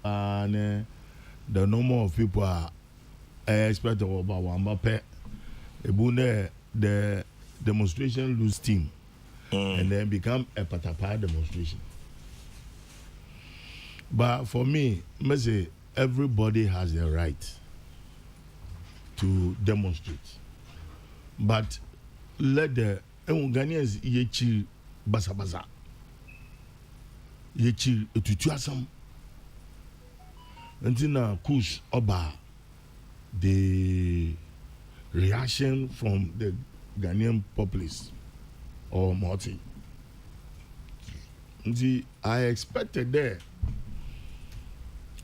and the number of people are expect about one pet. The demonstration lose steam and then become a patapa demonstration. But for me, I say everybody has the right to demonstrate. But let the Ghanaians yechi basa yechi etutuasam until now kush oba the reaction from the Ghanaian populace or multi. I expected there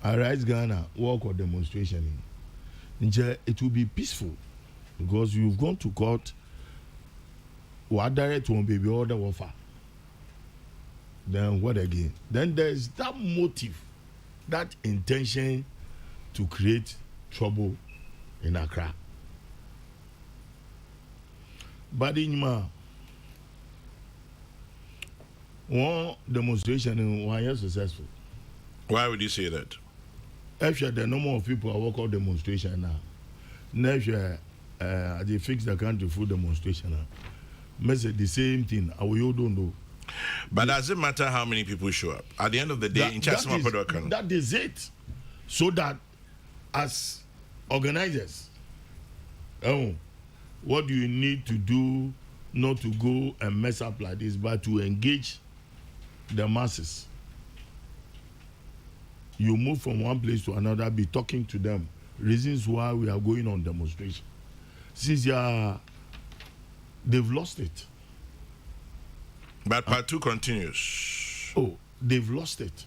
Arise Ghana walk or demonstration it will be peaceful because you've gone to court what direct one baby order offer. Then what again? Then there's that motive, that intention to create trouble in Accra. But in one demonstration in 1 year successful. Why would you say that? After the number of people are walk out demonstration now, next year they fix the country full demonstration now. Message the same thing. You don't know. But does it matter how many people show up? At the end of the day, that is it. So that as organizers, what do you need to do not to go and mess up like this, but to engage the masses? You move from one place to another, be talking to them. Reasons why we are going on demonstration. Since they've lost it. But part 2 continues. Oh, they've lost it.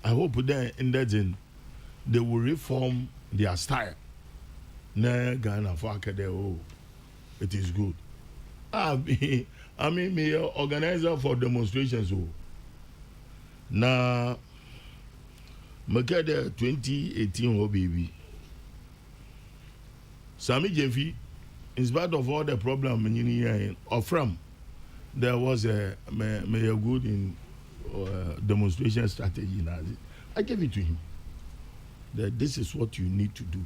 I hope then in that they will reform their style. Ghana for it is good. I mean, me organizer for demonstrations. Now, Makeda 2018 baby. Sami Jefi, in spite of all the problem in Ofram, there was a good in demonstration strategy. I gave it to him. That this is what you need to do.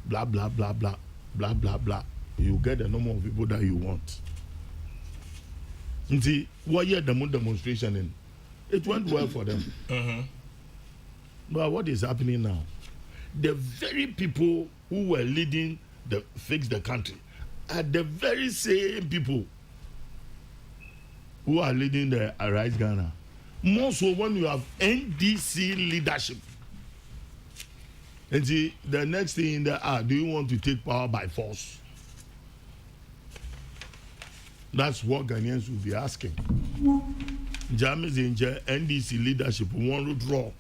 Blah blah blah blah blah blah blah. You get the number of people that you want. You see, 1 year demonstration in it went well for them. But what is happening now? The very people who were leading the fix the country are the very same people who are leading the Arise Ghana. More so when you have NDC leadership. And see, the next thing in there do you want to take power by force? That's what Ghanaians will be asking. James in NDC leadership one root draw.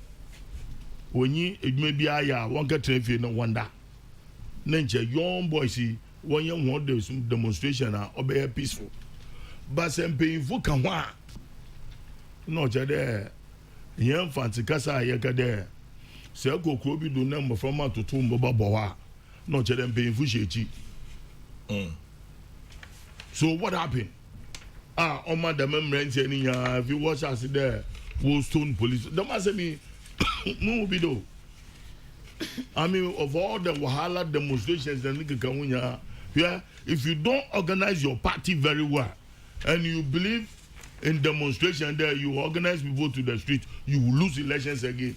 When you it may be one get no wonder. Nenche young boys see one young want this demonstration or be peaceful. But some painful can wa. No there. Young fancy casa yaka there. Say Kokrokoo be do number from out to two boba. No them painful shechi. So what happened? On my remembrance if you watch us there, Woolstone police. Don't ask me no do. I mean, of all the Wahala demonstrations if you don't organize your party very well and you believe in demonstration there, you organize people to the street, you will lose elections again.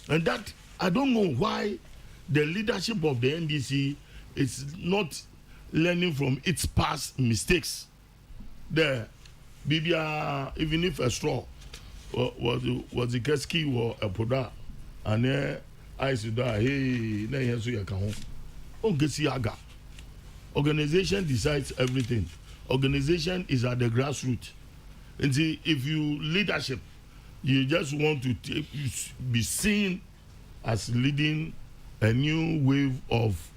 And that I don't know why the leadership of the NDC is not learning from its past mistakes. There, Bibia, even if a straw was the Keski or a product, and then I said, hey, na yesu ya kahon. Ongesi aga. Organization decides everything. Organization is at the grassroots. And see, if you leadership, you just want to be seen as leading a new wave of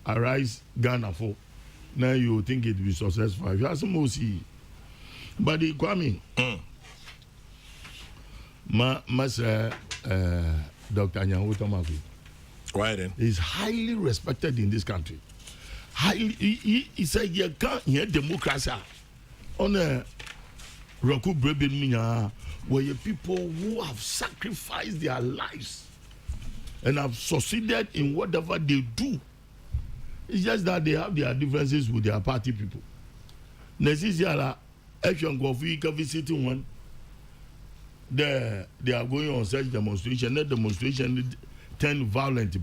Arise Ghana for. Now you think it will be successful. If you have some see, but the Kwame, Dr. Anyanwu. Why then? He's highly respected in this country. He said, you can't hear democracy on a Roku Brebe Minya, were people who have sacrificed their lives and have succeeded in whatever they do. It's just that they have their differences with their party people. Necessarily, if you visiting one, they are going on such demonstration. That demonstration turn violent.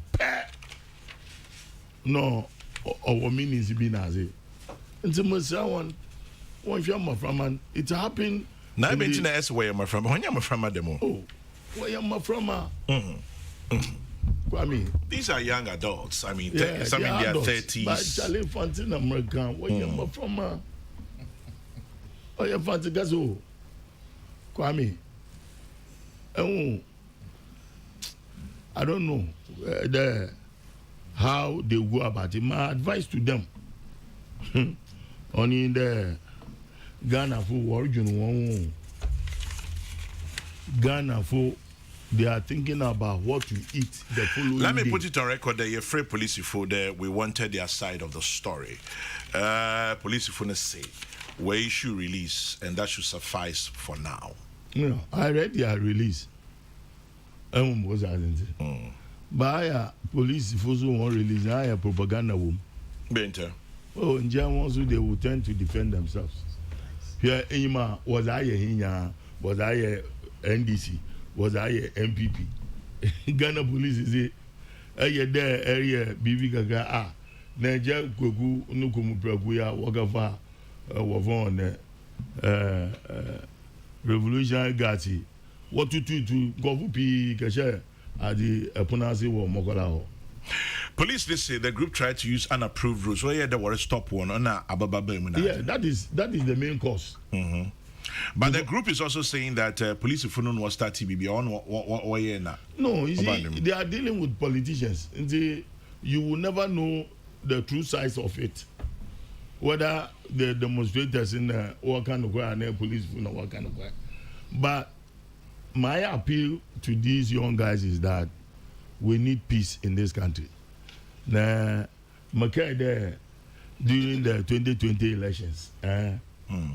No, our meanings being as it. And so one from it happened. Now I mentioned that's where I'm from. When I'm from demo. Oh, where am I from? I mean, these are young adults. I mean, yeah, some in their 30s. But Charlie Fontaine American, where am I from? Oh, you're fancy gazo. Kwame. Oh, I don't know how they go about it. My advice to them only in the Ghana for origin one. Ghana for they are thinking about what to eat the following Let me day. put it on record that you're free police before there. We wanted their side of the story. Police before say we should release, and that should suffice for now. No, I read their release. Was but police before so one release. I have propaganda room. Benter. Oh, in German also they will tend to defend themselves. Here, Ima was I a was I a NDC, was I a MPP. Ghana police is it? There area BB Gaga Niger Kokrokoo Nukumu Praguya Wagafa Wavon Revolutionary Gati. What to Govu P Kasha at the Punasi or Mokola. Police, they say the group tried to use unapproved routes. Well, yeah, there was a stop one on Ababa. Yeah, that is the main cause. Mm-hmm. But the group is also saying that police if no was start TBB on what No, you see, they are dealing with politicians. You will never know the true size of it. Whether the demonstrators in what kind of way and police what kind of way. But my appeal to these young guys is that we need peace in this country. Now, Mackay there during the 2020 elections,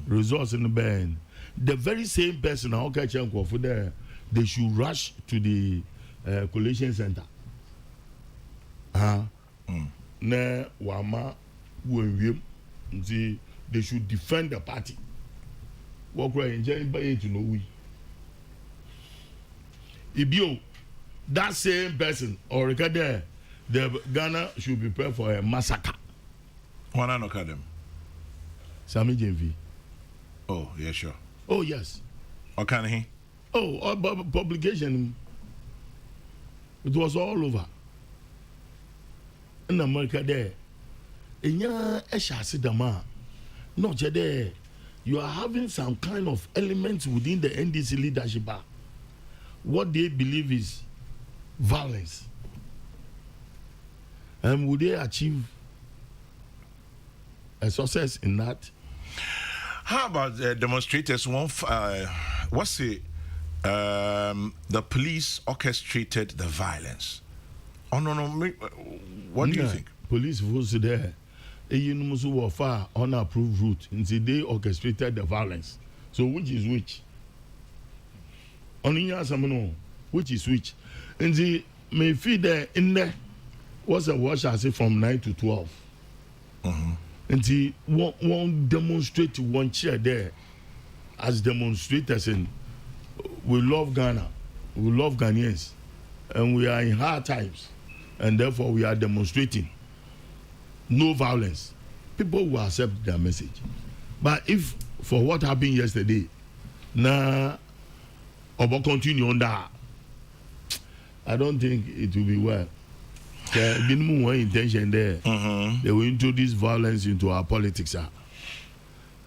results in the band. The very same person, for there, they should rush to the collation center. Na wama when they should defend the party. What we enjoy by it to know we. Ibio, that same person or there, the Ghana should be prepared for a massacre. Why not look at them? Sami Jenvi. Oh, yeah, sure. Oh, yes. What kind of he? Oh, publication. It was all over. In America there. In your Eshasidama, not there. You are having some kind of elements within the NDC leadership. What they believe is violence. And would they achieve a success in that? How about demonstrators? What's it? The police orchestrated the violence. Oh no! What do you think? Police was there. You were far unapproved route. And they orchestrated the violence. So which is which? Which is which? And the may feed there in there was a watch I say from 9 to 12. And the one demonstrate one chair there as demonstrators and we love Ghana, we love Ghanaians, and we are in hard times, and therefore we are demonstrating no violence. People will accept their message. But if for what happened yesterday, now or continue on that, I don't think it will be well. There been more intention there. They will introduce violence into our politics.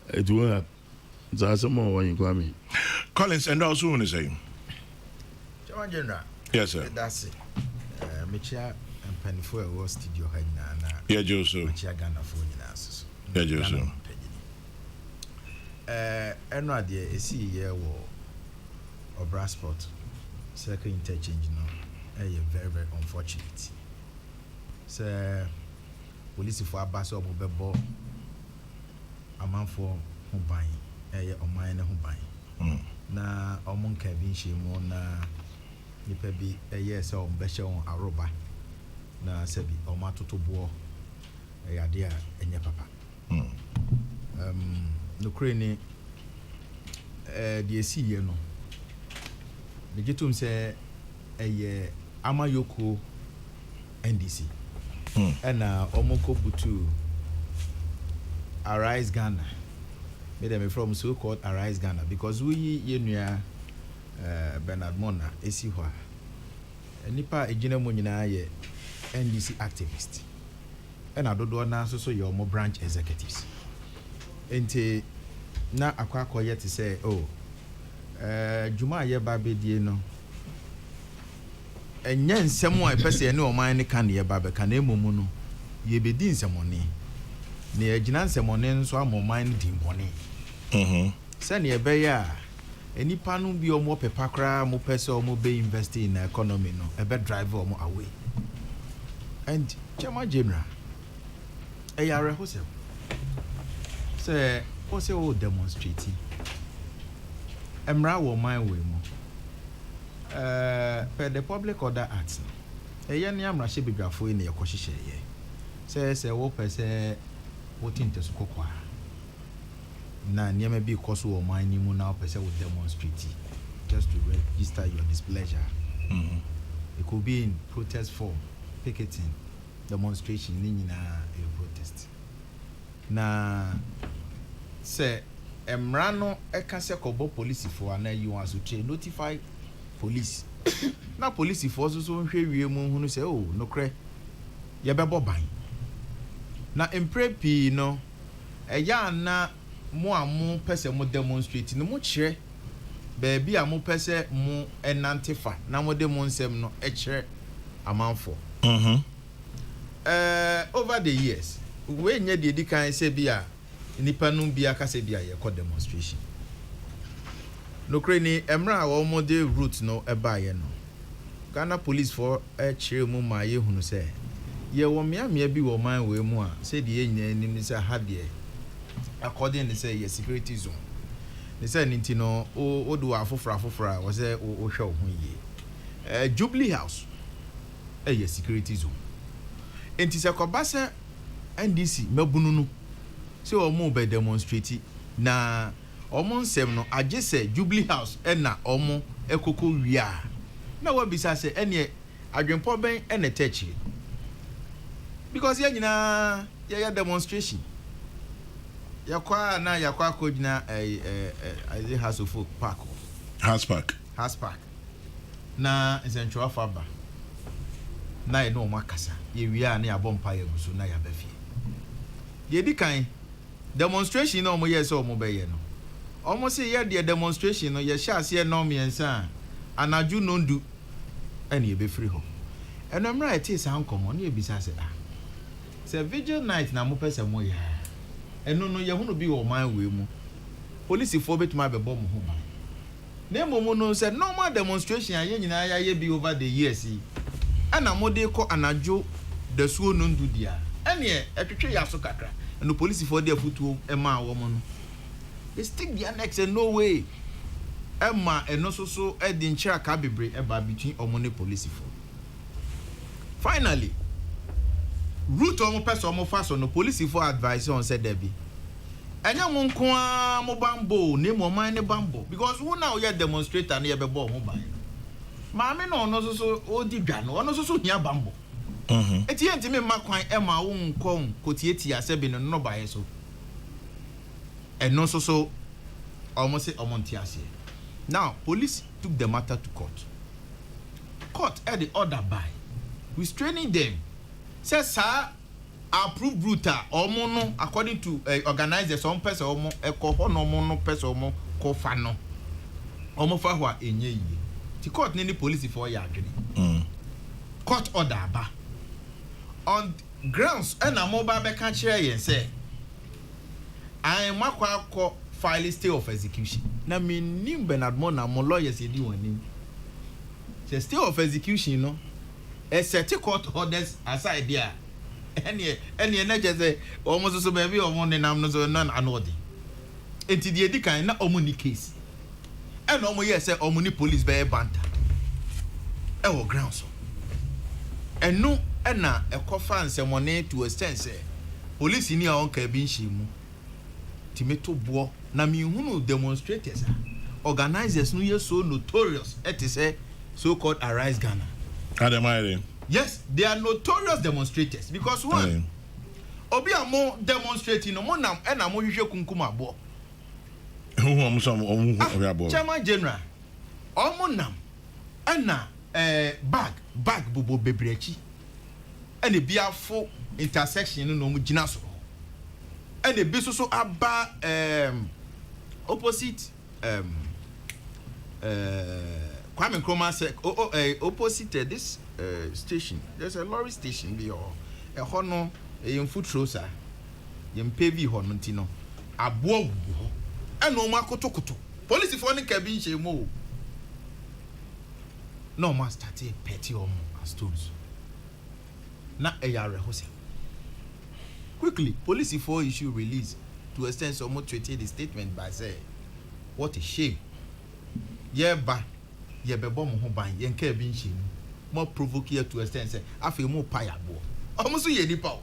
It will help. So some more when you come. Collins, and also want to say. General. Yes, sir. That's it. Michia and Penfoy was studio head now. Yeah, Joseph. Michia Ghana for you. Yeah, Joseph. I know the AC year war or brass spot. Circle interchange now. Very, very unfortunate. So, police for a bass of a ball. A man for who buying, a man who buying. na ɔmo nka bi nhyɛ mu na nipa bi ɛyɛ sɛ ɔmo bɛhyɛ wɔn aroba na sɛbi ɔmo atoto boɔ ɛyɛ ade a ɛnyɛ papa nokure ni deɛ esi yɛ no ne gye tom sɛ ɛyɛ amayoko NDC ɛna ɔmo kɔ butu Arise Ghana made them from so called Arise Ghana because we yenua Bernard Mona esi hɔ a nipa egyina mu nyinaa yɛ NDC activist ɛna dodoɔ na so yɛ ɔmo branch executives enti na akɔ yɛ te sɛ dwuma a yɛ ba bɛdie no ɛnyɛ nsɛm a ɛpɛ sɛ ɛne ɔman ne ka ne yɛ ba bɛka na emu no yɛbɛdi nsɛmɔne na yɛgyina nsɛmɔne nso ama ɔman no di mbɔne sɛnea ɛbɛyɛ a nipa no bi ɔmo pepa koraa mo pɛ sɛ ɔmo bɛ invest in the economy no ɛbɛ drive ɔmo away and Chairman General ɛyɛ arɛhosɛm sɛ ɔsɛ o demonstrate mmara wɔ ɔman wɔ mu per the Public Order Act ɛyɛ ne amrahyɛ bedwafo yi na yɛkɔ hyehyɛ yɛ sɛ wo pɛ sɛ wo tinte so kokwa na nneɛma bi kɔ so wɔ ɔman ni mu na wo pɛ sɛ wo demonstrate just to register your displeasure it could be in protest form picketing demonstration ne nyinaa a protest na sɛ mmara no ɛka sɛ kɔbɔ polisifoɔ ana yi wɔn aso notify police na polisifoɔ so nhwɛ wie mu hunu sɛ nokorɛ yɛbɛbɔ ban na mpre pii no ɛyɛ ana mo a mo pɛ sɛ mo demonstrate no mo kyerɛ baabi a mo pɛ sɛ mo ɛnante fa na mo de mo nsɛm no ɛkyerɛ amanfo over the years we nya de di kan sɛ bi a nipa no bi aka sɛ bi a yɛkɔ demonstration nokorɛ ni emra a wɔn de route no ɛbaayɛ no Ghana police for ɛkyerɛ mu ma yɛhunu sɛ yɛwɔ mmeammea bi wɔ man wɔ mu a sɛ deɛ yɛnya anim ne sɛ ha deɛ according ne sɛ yɛ security zone ne sɛ ne nti no o do afofora a wɔ sɛ o hwɛ wo ho yie Jubilee House ɛyɛ security zone enti sɛ kɔba sɛ NDC mabunu no sɛ ɔmo bɛ demonstrate na ɔmo nsɛm no agye sɛ Jubilee House ɛna ɔmo ɛkɔkɔ wia na wɔbisa sɛ ɛneɛ adwempɔ bɛn ɛna tɛkyire because yɛ nyinaa yɛyɛ demonstration yɛkɔ na yɛkɔ akɔgyina House of Folk Park House Park na nsɛntwerɛ fa ba na yɛ no ɔmo akasa yɛwia na yɛabɔ mpa yɛ guso na yɛaba fie yɛdi kan demonstration na ɔmo yɛ sɛ ɔmo bɛyɛ no ɔmo se yɛ deɛ demonstration no yɛhyɛ aseɛ na ɔmiɛnsa anadwo nondu ɛne yɛbɛfiri hɔ ɛno mmra ɛte saa nkɔmmɔ ne yɛbisa sɛ sɛ vigil night na mo pɛ sɛ mo yɛ ɛno no yɛhono bi wɔ ɔman wei mu polisifoɔ bɛtumi abɛbɔ mo ho ban na mmom no sɛ normal demonstration a yɛn nyinaa yɛayɛ bi over the years yi ɛna mo de kɔ anadwo dasuo nondu dia ɛneɛ ɛtwetwe yɛ aso kakra ɛno polisifoɔ de afutuo ɛmaa wɔ mo no they stick the annex and no way Emma and no so Edin Chaka bebre eba between omone police for. Finally, route omo person omo fast on the police for advice on said Debbie. Enya mo nko mo bambo ne mo man ne bambo because who now you demonstrate and you be bo mo ban. Maame no so odi dwa no no so hia bambo. Eti enti ma kwan Emma wo nko kotieti asebe no ba so. And no so almost say omontiase. Now police took the matter to court. Court had the order by restraining them. Says sir approved route omo no according to organizers some person omo ekoho no omo no person omo ko fa no. Omo fa ho a enye yi. The court ni police for ya adwene. Court order ba. On grounds na mobile be kan kire yen say I makwa file stay of execution. Na me nim Bernard Mona mo lawyers edi woni. The stay of execution no. A set court orders aside there. Any na just almost so baby or one nam no so none anodi. Enti the edi kan na omo ni case. and omo yes say omo ni police be banter e wo ground so and no and na e kofa nsɛmɔne to extend say police ni a on ka bi nhyi mu timeto bo na me hunu demonstrators organizers no yes so notorious it is a so-called Arise Ghana. Yes, they are notorious demonstrators because one obi amo demonstrating no mo nam e na mo hwehwe kunkum abo Chairman General omo nam e na bag bobo bebrechi e ne biafo intersection no mo gina so e ne bi so aba opposite Kwame Nkrumah said opposite this station there's a lorry station bi or a hono in foot trosa yem pevi hono ntino abo wo e no ma kotokoto police for ne ka bi nche mo no ma start petty omo as tools na eyare hose quickly police for issue release to extend some treated the statement by say what a shame yeba yebebo mo ho ban yen ka bi nche mo provoke you to extend say afi mo paya bo omo so ye nipa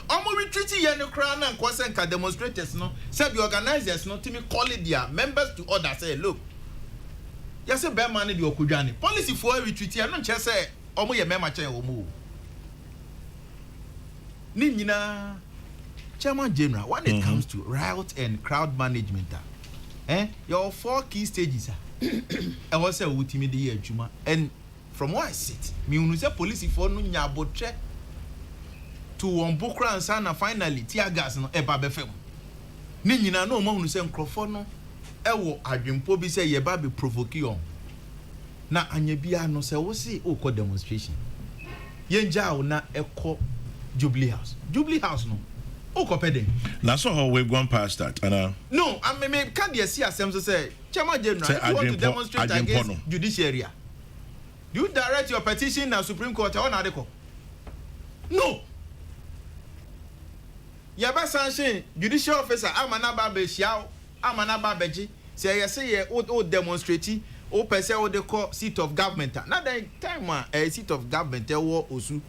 omo retreat ye no kra na nko nka demonstrators no say the organizers no timi call their members to order say look you say be man the okudwane policy for retreat ye no nche say omo ye mema chen omo ni nyina Chairman General when it comes to riot and crowd management your 4 key stages I was say ultimate the adwuma and from where I sit me unu say police for no nya botre to one bokra and sana finally tear gas no e ba be fam ni nyina no mo unu say nkrofo no e wo adwempo bi say ye ba be provoke on na anya bia no say wo see o ko demonstration ye nja na e ko Jubilee House no o ko pede na so how we've gone past that and no I mean can dey see asem so say Chairman General if you want to demonstrate against judiciary do you direct your petition na Supreme Court or na deko no ya ba sanction judicial officer amana ba be hia amana ba beji say yes say o demonstrate o pese o de call seat of government na the time a seat of government wo osu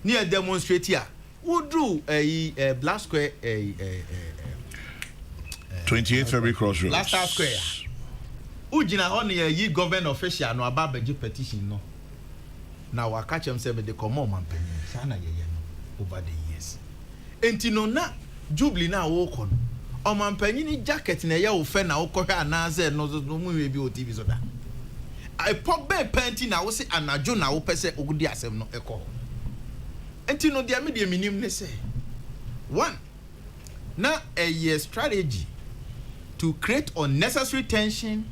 ni a demonstrate here wo do Black Square 28th February Crossroads last square ujina ho na yi government official no aba beji petition no na wa catch him say the common man pen sana ye no over the years enti no na Jubilee na wo ko no o man panyin ni jacket na ye wo fe na wo ko hwa na ze no mu we bi o TV so da I pop be panty na wo se anajo na wo pese ogudi asem no ekọ enti no dia me minim ne say one na a strategy to create unnecessary tension,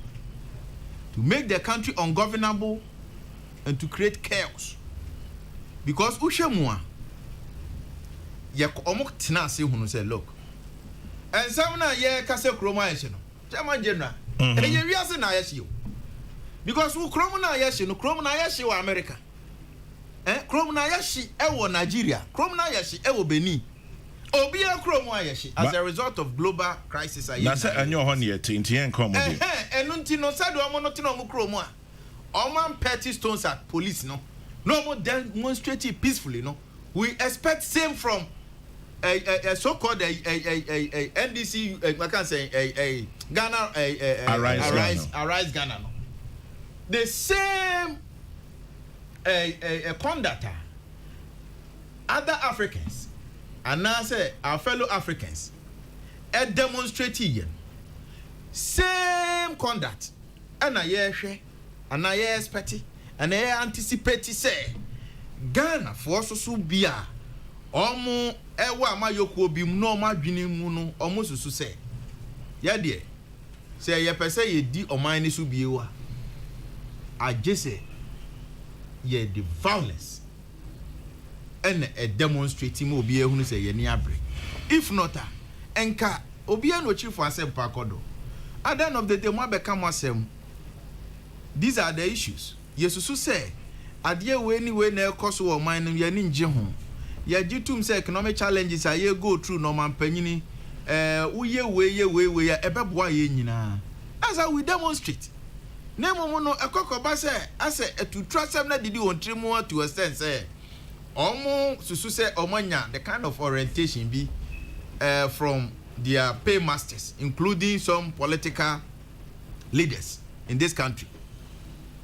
to make the country ungovernable, and to create chaos. Because Ushemua, Yakomok Tinasi who say, look, and some ye Kase Chroma, Chairman General, and you realize na yeshu. Because who Chromana Yashi, no Chromana Yashi or America. Chromana Yashi, Ewo Nigeria, Chromana Yashi, Ewo Benin. Obia Chrome as a result of global crisis. That's and your honey at Tintian come. And Untino said, Omonotino Chroma. Oman petty stones at police, no more demonstrating peacefully, no. We expect same from a so-called NDC, I can't say a Ghana, Arise Ghana, no. The same conduct other Africans. And now say our fellow Africans demonstrating same conduct and I expect and I anticipate say Ghana for so bia omo ewa amayoko bi no ma dwene mu no omo susu say ya de say ye pese ye di oman ni so biewa agese ye the violence and a demonstrating obi ehunu say ye ni abre if not enka obi no chief for asem pakodo at the end of the day mo become asem these are the issues yesusu say ade we ni we na ekoso wo man no ye ni nje ho ye gitum say economic challenges are ye go through no man panyini uye we ye ebeboa ye nyina as we demonstrate Nemo no ekokoba say ase to trust them na did you want more to a sense say omo susu say omanya the kind of orientation be from their paymasters, including some political leaders in this country.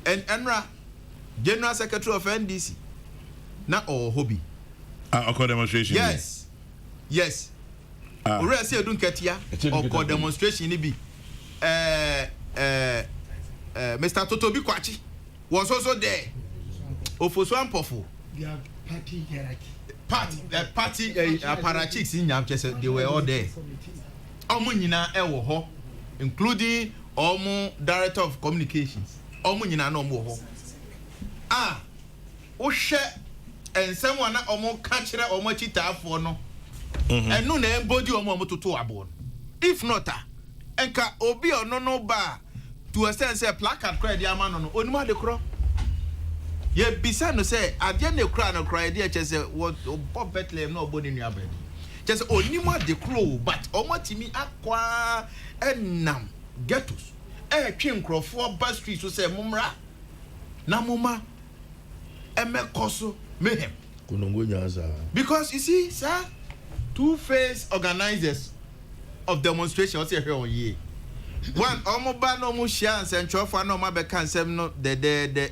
And Enra, General Secretary of NDC, na or hobby. Demonstration. Yes. Yes. Ore say edun ketia or demonstration ni bi. Mr. Totobi Kwachi was also there. Ofoswan Pofo. Their party hierarchy. Party apparatchiks in Yamchese, they were all there. Omo nyina e wo ho, including omo director of communications. Omo nyina na omo ho. O hwe ensem wana omo ka kire omo chitaafo no. Enu na embody omo toto abo. If not enka obi ono no ba to a sense say placard credit amano no onima de kro. Ye bisa no say ade na kra no kra de chese what Bob Bethlehem no oboni nua bedi. Chese onima de kro but omotimi akwa enam ghettos. Twe nkrofo ba street so say mumra na muma emekoso mehem. Because you see sir, two-faced organizers of demonstration what's here on ye. One omoba no mu share and central for no ma be kan sem no the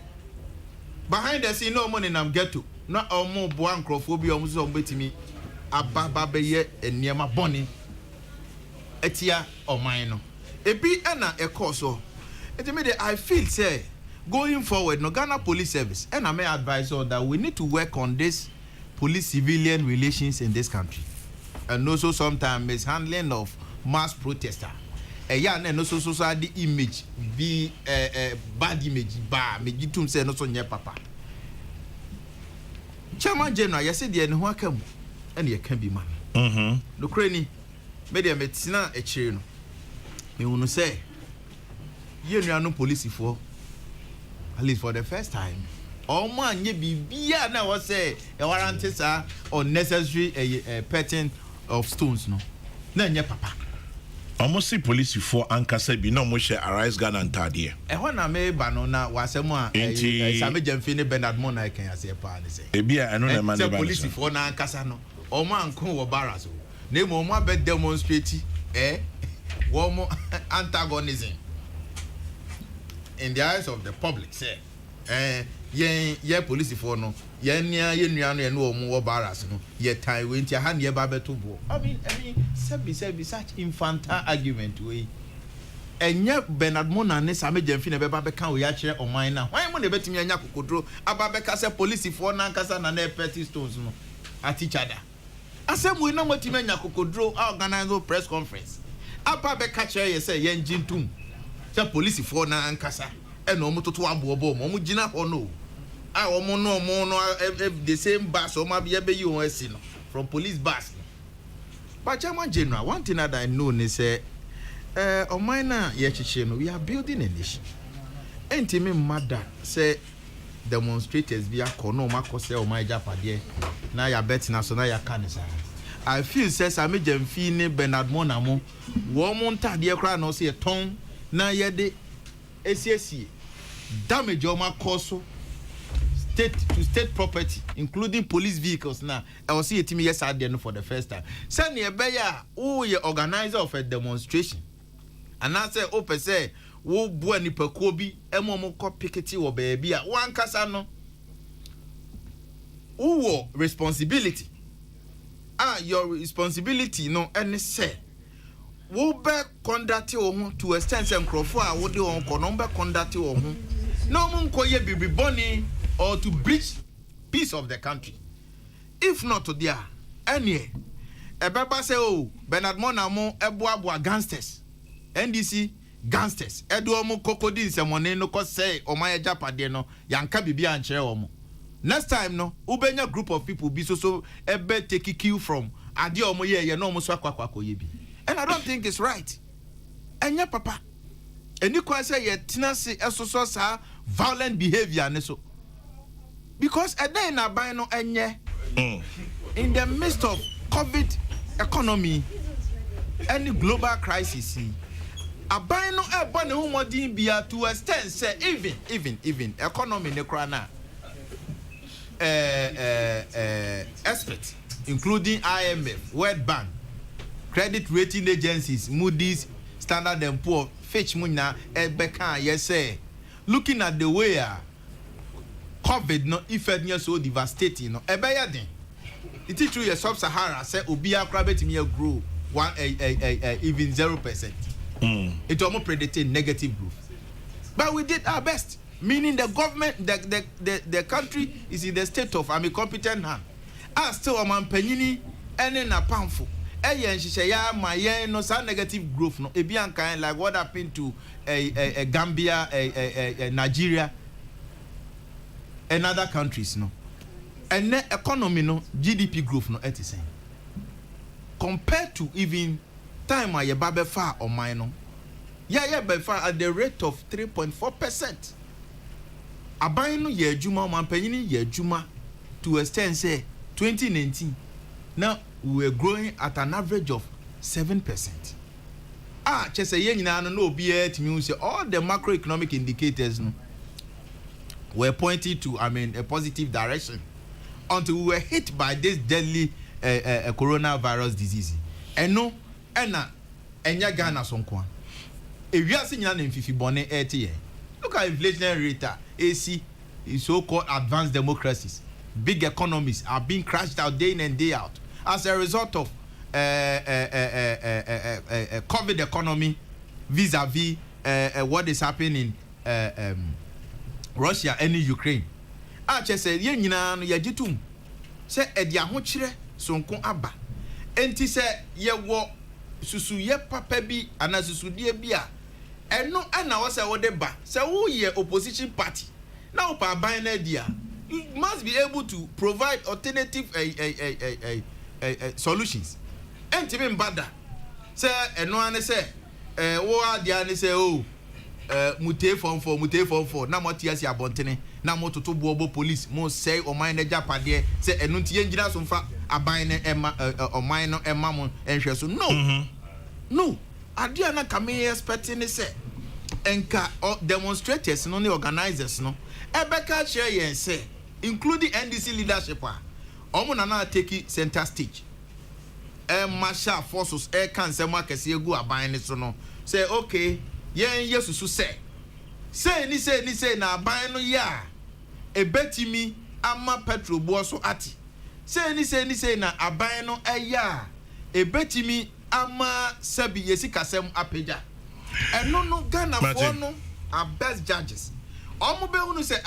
behind the scene no money nam get to no omo bo ankrofo bi omo so betimi ababa be ye eniema boni etia oman no ebi na ekoso etimi de I feel say going forward no Ghana Police Service and I may advise all that we need to work on this police civilian relations in this country and also sometimes mishandling of mass protester yeah and also society image be bad image ba me gitum say no so nye papa Chairman General yesi de ne ho akam and ye can be man no krani me de metina e chire no me wonu say ye nuanu police for at least for the first time all man ye bibia na was say e warranty sir unnecessary petting of stones no na nye papa almost see police for ankasa bi no mo share arise Ghana ntade e ho na me ba no na wasem a same jamfi ne Bernard Mona kan ase pa ne say e bia eno na man ba police for na ankasa no o man ko wo barraso na mo mo be demonstrate wo mo antagonism in the eyes of the public say ye police for no ye nua no ye no omo wo barras no ye time we ntia ha ne ye ba beto bo I mean say such infantile argument we enye Bernard Mona ne same jamfi ne be ba be kan we ya kire oman na hwan mo ne betimi anya kokodro aba be ka say police for na nkasa na na petty stones no at each other asem we na motimi anya kokodro organize press conference aba be ka kire ye say ye njintum say police for na nkasa e no mo toto abo mo gina ho no omo no the same bus o ma be yi won asi no from police bus but Chairman General one thing that I know is say oman na ye chiche no we are building a nation entimi mother say demonstrators be akono ma ko say oman japade na ya bet na so na ya kanisa I feel say Sami Jamfi ne Bernard Mona mo wo mo ntade kra na say ton na ye de esiesie damage o ma koso state property including police vehicles now I was see etimi yes out there for the first time say ne be ya who ye organizer of a demonstration and I say open say wo bo ani pakuo bi emomo ko piketi wo baby a wan kasa no who responsibility your responsibility no any say wo be conduct wo to extend some crofo a wo de won ko no be conduct wo ho no mo nko ye bibi boni or to breach peace of the country if not to there any ebeba say Bernard Mona mo eboabo gangsters NDC gangsters edo mo kokodi nsemone no ko say o ma japade no yanka bibia ankyere wo mo next time no ubenya group of people be so ebe take kill from ade o mo ye no mo so akwakoye bi and I don't think it's right enya papa eni kwa say ye tenase esoso sa violent behavior ne so because a day na buy no enye in the midst of COVID economy any global crisis aban no eba ne ho modin bia to extend say even economy ne kra na experts including IMF, World Bank, credit rating agencies, Moody's, Standard and Poor, Fitch Muna, Ebeka, yes say, looking at the way COVID no effect near so devastating no ebayadin. It is true your sub-Sahara say obia private me grow even 0%. It almost predicted negative growth. But we did our best, meaning the government, the country is in the state of competent hand. As still a man penny and in a poundful. My no some negative growth no ebian kind like what happened to Gambia, Nigeria, and other countries no. And the economy no GDP growth no at the same. Compared to even time I babe far or mine no. Yeah, by far at the rate of 3.4%. Abayin no ye juma man penny ye juma to extend say 2019. Now we were growing at an average of 7%. Just a year no be it means all the macroeconomic indicators no, were pointing to a positive direction until we were hit by this deadly coronavirus disease. And no, enya Ghana sonkwa. If you are seeing an fifi bonnet 80, look at inflation rate, AC, so-called advanced democracies. Big economies are being crashed out day in and day out as a result of COVID economy vis-a-vis what is happening in Russia and Ukraine. I just said, "Ye nyina no ye jitum." Say edi ahokyere sonko aba. Enti say ye wo susu ye papa bi ana susudie bi a eno ana wo say wo de ba. Say wo ye opposition party. Now pa ban na dia. You must be able to provide alternative solutions. Enti be mbada. Say eno ane say wo adia ane say oh mute form for na motia si abontene na mototo bobo police mo say o man na japade say eno nti yenjira so mfa aban ne ema o man no ema mo enhwe so no adia na kame expecting say enka demonstrators no ne organizers no ebeka share yen say including NDC leadership omo na take center stage marshal forces can say makese egu aban ne so no say okay yen yesusu say na aban no ya ebetimi ama petrol bo so ati say na aban no eya ebetimi ama sabi yesikasem apeja eno no Ghana for no are best judges omo be hunu say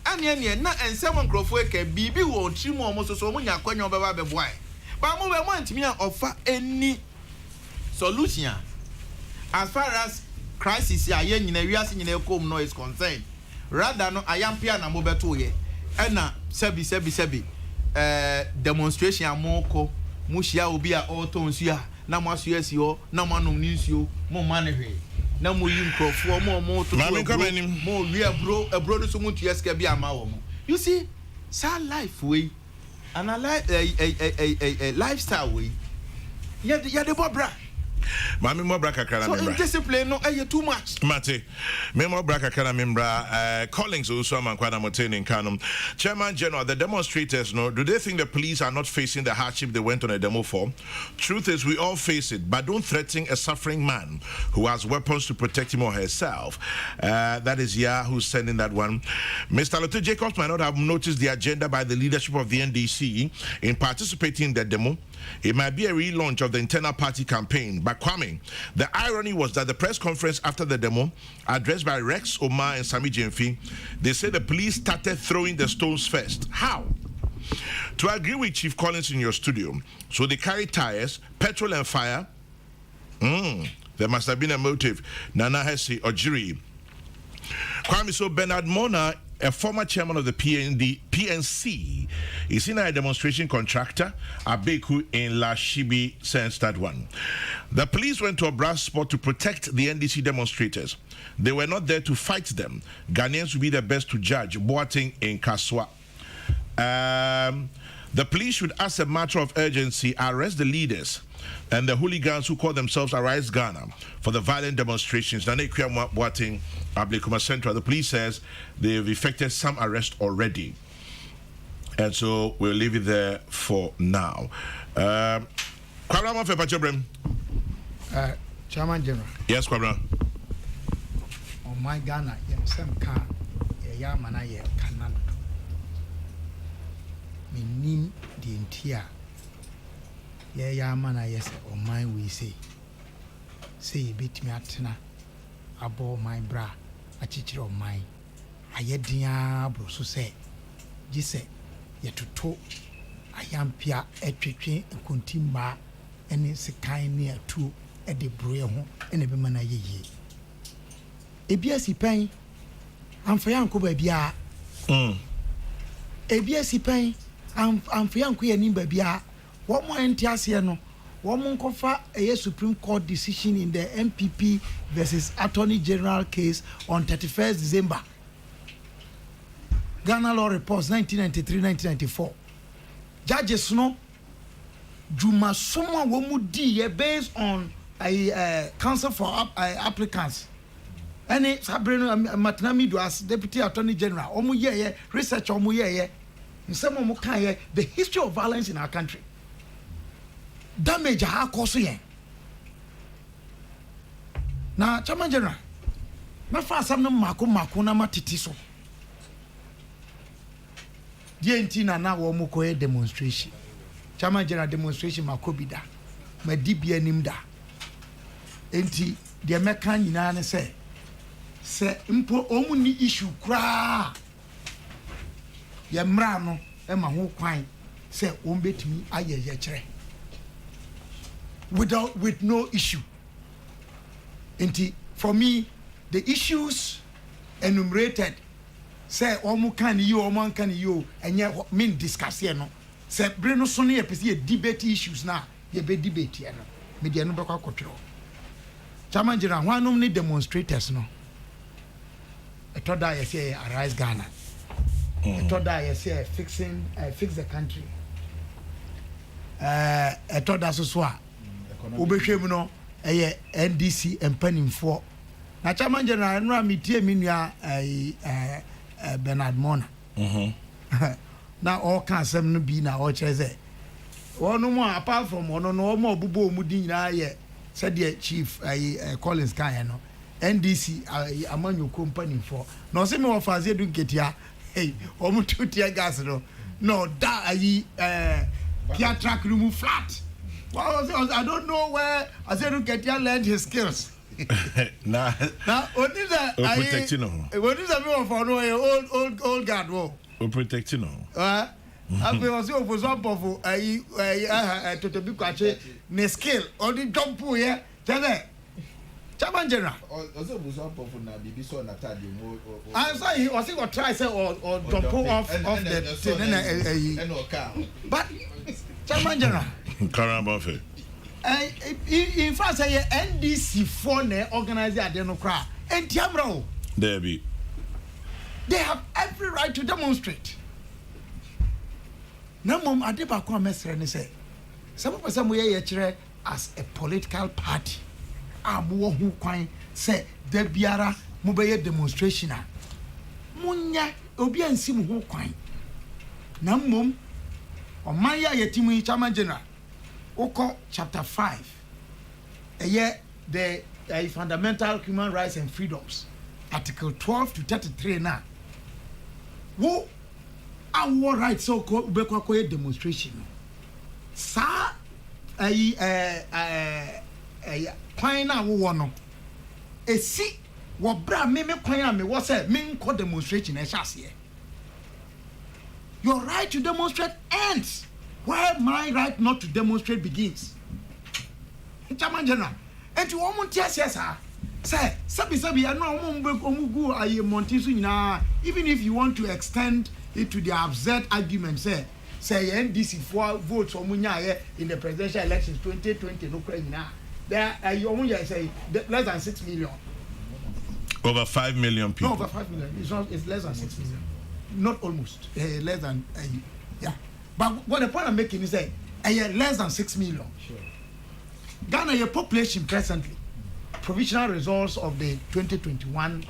ane na ensem nkrofo eka bibi wo ntimu omo so omo nya kwanya obeba be boy ba mo be mo ntimi a offer any solution as far as crisis ya ye nyina wiase nyina ekom no is concerned rather no ayampia na mo beto ye na sebi demonstration amoko mo hia obi a otonsu a na mo aso yesi ho na mo anom ni nsuo mo manehwe na mo yi nkrofo mo to mo wi abro do so mo tueska bi ama wo mo you see sad life way and a lifestyle way ya de bobra Mami mo braka kana membra. So discipline no too much. Mate. Me mo braka kana membra callings also man kwana moteni kanum. Chairman General, the demonstrators no, do they think the police are not facing the hardship they went on a demo for? Truth is we all face it, but don't threaten a suffering man who has weapons to protect him or herself. That is who's sending that one. Mr. Lotte Jacobs might not have noticed the agenda by the leadership of the NDC in participating in the demo. It might be a relaunch of the internal party campaign. But Kwame, the irony was that the press conference after the demo, addressed by Rex Omar and Sami Jemfi, they said the police started throwing the stones first. How? To agree with Chief Collins in your studio, so they carried tires, petrol and fire. There must have been a motive. Nana Hesse or Jiri. Kwame, so Bernard Mona, a former chairman of the PNC, is in a demonstration contractor, Abeku in Lashibi, sensed that one. The police went to a brass spot to protect the NDC demonstrators. They were not there to fight them. Ghanaians will be the best to judge. Boating in Kaswa. The police should, as a matter of urgency, arrest the leaders and the hooligans who call themselves Arise Ghana for the violent demonstrations. The police says they've effected some arrests already. And so we'll leave it there for now. Chairman General. Yes, Kwabra. Oh my Ghana, some car, Yamana, Canan. Meaning the entire Yamana, yes, or mine we say. Say, beat me at Tina, above my bra, a teacher of mine. I yet diablo, so say, Jisse, yet to talk. I am Pia, a tricky, and continue, and it's a kind near two. At the Brio and a bemana ye. A BSC pain, I'm for Uncle Babia. A BSC pain, I'm for Uncle and Babia. What more entiasiano? What more confer a Supreme Court decision in the MPP versus Attorney General case on 31st December. Ghana Law Reports 1993-1994. Judges no Juma Soma Womudi based on a council for applicants. Any Sabrina Matanami as Deputy Attorney General, Omuye, research Omuye, and some Omukaye, the history of violence in our country. Damage our cause. Now, Chairman General, my first some Makuna Matitiso. DNT na Womukoe demonstration. Chairman General demonstration Makobida. My DBA Nimda. Enti the American nyina say mpo omu ni issue kra ye mra no e ma ho kwan say on betimi aye ye kire with no issue. Enti for me the issues enumerated say omu kan you omu kan you enye mean discuss here no say bre no so ne ye debate issues na ye be debate here no me de no be kwa kotwero. Chairman General, one of demonstrators no. I thought that I say Arise Ghana. I thought that I say fix the country. I thought that's so. Ubeshemu no, NDC and penning for. Now Chairman General, no me tie me nua Bernard Mona. Now all can some no be na all cheze. One no more apart from one no more bubo mudi na ye. Said the chief Collins Kayano NDC Amanyo company for no say me of as you get here hey omu two tear gas no that Kia track remove flat. Well, I don't know where I said to get here learned his skills. Now what is that protecting what is that for no old guard wo protecting I was for some of to be quite ne skill or the jump here. Tell me, Chairman General. Also, was up of na bibi so na tadi. I'm sorry, he was going to try say or jump off the thing. But Chairman General. Karambafe. In fact, say NDC for ne organize a democrat and Tiamro. There be. They have every right to demonstrate. Now, Mom, I did back on Messer say, some of us are as a political party. Abu who quine say, the Biara Mubaya demonstration. Munya, Obian Sim who quine. Now, Mom, on my Yetimu Chairman General, Oko chapter 5, a year the fundamental human rights and freedoms, article 12 to 33 now. Who our right so called Ubekwa demonstration. Sa Quina wono. A see what bra me quina me was a main court demonstration and chassis. Your right to demonstrate ends where my right not to demonstrate begins. Chairman General, and to almost yes, sir. Say, Sabi, I know even if you want to extend it to the absurd argument, say NDC 4 votes for Munya in the presidential elections 2020, no crazy now. There you say less than 6 million. Over 5 million people. No, over 5 million. It's less than 6 million. Not almost. Less than yeah. But what the point I'm making is that less than 6 million. Sure. Ghana, your population presently, provisional results of the 2021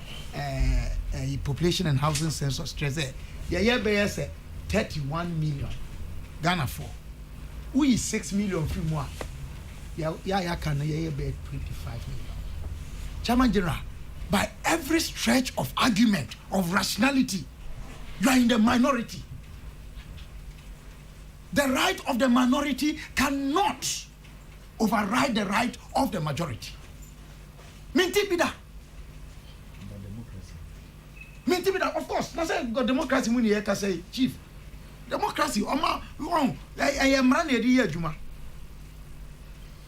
population and housing census stress, yeah, 31 million. Ghana for. We is 6 million few more. Yeah, can 25 million. Chairman General, by every stretch of argument, of rationality, you are in the minority. The right of the minority cannot override the right of the majority. Minti bida. Minti bida, of course. Now say got democracy muni here can say chief. Democracy, oma wrong. I am running the year Juma.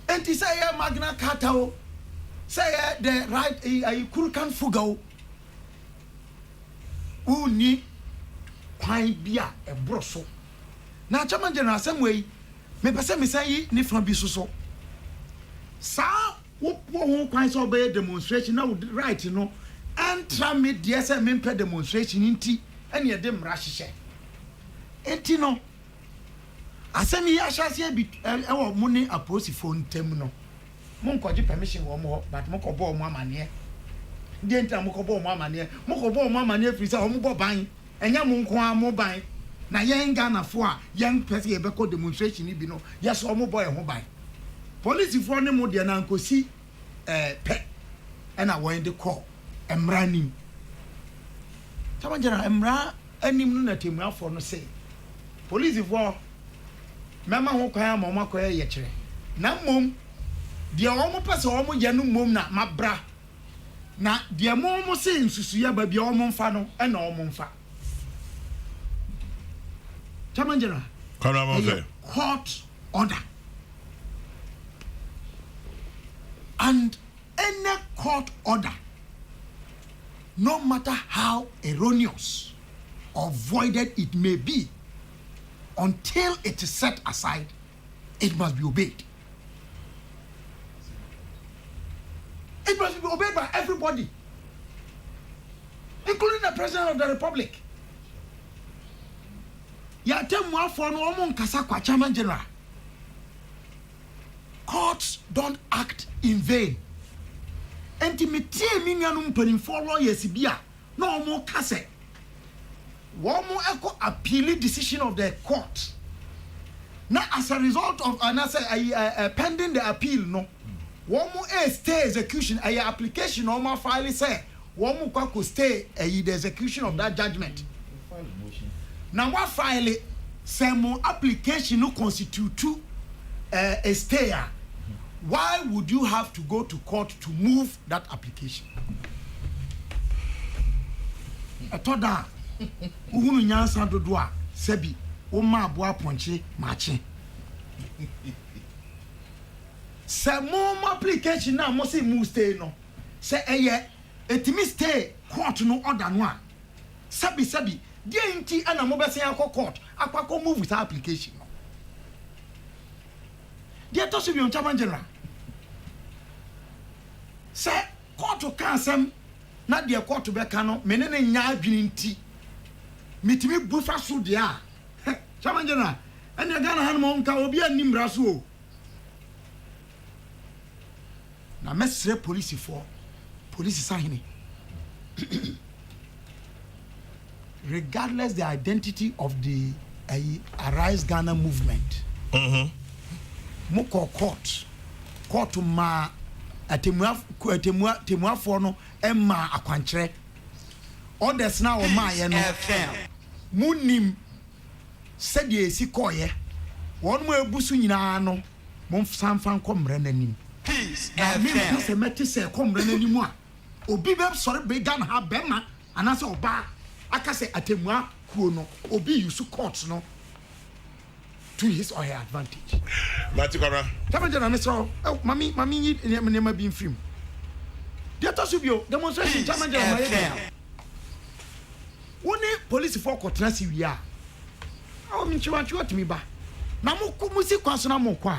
And to say Magna Carta, say the right a Kurkan Fugao. Who need pine beer a brosso. Now, Chairman General, same way, me person me say ni from bisuso. Sa who kinds of demonstration now right, you know, and try me the SMM demonstration in tea and ye dem rashishe. Etino. Asemi ya shasi be our money a posi phone terminal. Monko permission one more, but moko bo more money. The entire moko bo more money, moko bo more money free sa omo buying, and ya monko more buying. Na young Ghana for young person a beco demonstration ni no yes or boy and mobile. Police for no more than uncle see pet and I went the call and running. Tamajana Emra any moon for no say. Police for Mamma who cry Mamma Koya Yetre. Now, mum, dear almost pass almost Yanu mum na my bra. Na dear mom was saying Susia baby almond fano and almond fat. Chairman General, court order. And any court order, no matter how erroneous or voided it may be, until it is set aside, it must be obeyed. It must be obeyed by everybody, including the President of the Republic. Ya temwa for no omo nkasa kwa Chairman General. Courts don't act in vain. Intimate mi nuanu mpanimfo lawyers bia no omo kase. Womo echo appeal decision of the court. Now as a result of pending the appeal no. Womo stay execution a application omo file say womo kwa stay the execution of that judgment. Now what file some application no constitute a stay. Why would you have to go to court to move that application? I thought that uhunu nyansa dodoa sebi o ma aboa ponche mache. Some application na mo say move stay no. Say etimi stay court no order no a. Sebi dey nti ana mo be say akọ court akwa move with application no. Dey to so bi on Chairman General. Say court kan sem na dey court be kan no menene nya adwini nti mitimi bufa so dey a. Chairman General ene Ghana han mo nka obi anim raso o. Na mesre police for police sahini. Regardless the identity of the Arise Ghana movement. Moko court ma atemua for no emma akwankyere. Others na o ma ye no. Munim said ye si koye. Won mo ebusu nyina no mo sanfan komre nanim. Peace FM. Se meti se komre nanim a obi be sori be Ghana ha bema anase oba akase atemua kuo no obi use court no to his or her advantage. Matikara. Chairman General Mr. Mami nema bin film. There to subio demonstration Chairman General. Woni police for court si wi a. Awo mi chiwa to me ba. Na mo musi kwaso na mo kwa.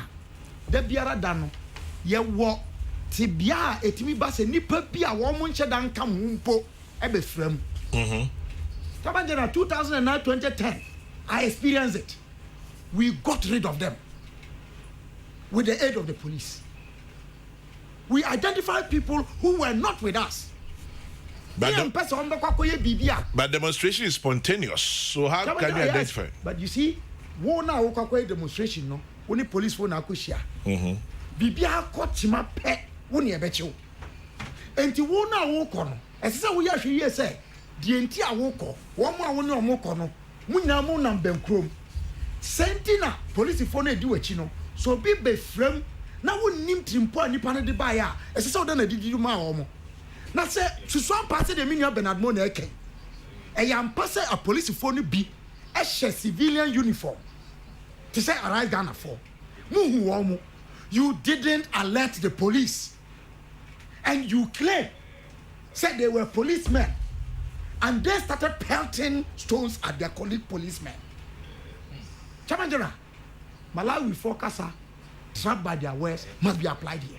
Da biara da no ye wo ti bia etimi ba se nipa bia wo mo nche dan ka mo mpo e be fram. Chairman General 2009 2010 I experienced it. we got rid of them with the aid of the police. We identified people who were not with us. But demonstration is spontaneous. So how can you identify? But you see, one now demonstration, no, only police phone akushia. Bibia kotima pe woni ebechew. Enti one now wo kono. Esese wo ya hwe say, die enti awoko, wo mo awoni omoko no, munyina mo nam benkrom. Sentina police phone edi wachi no. So be frame na wo nim trimpo anipa no de ba ya. Esese wo da na didi ma wo mo. Na say susuan party de minua Bernard Mo na eken. Eyam passe a police phone bi a civilian uniform. To say arrive Ghana for. You didn't alert the police. And you claim said they were policemen. And they started pelting stones at their colleague policemen. Chamanjana, Malawi focus trapped by their words must be applied here.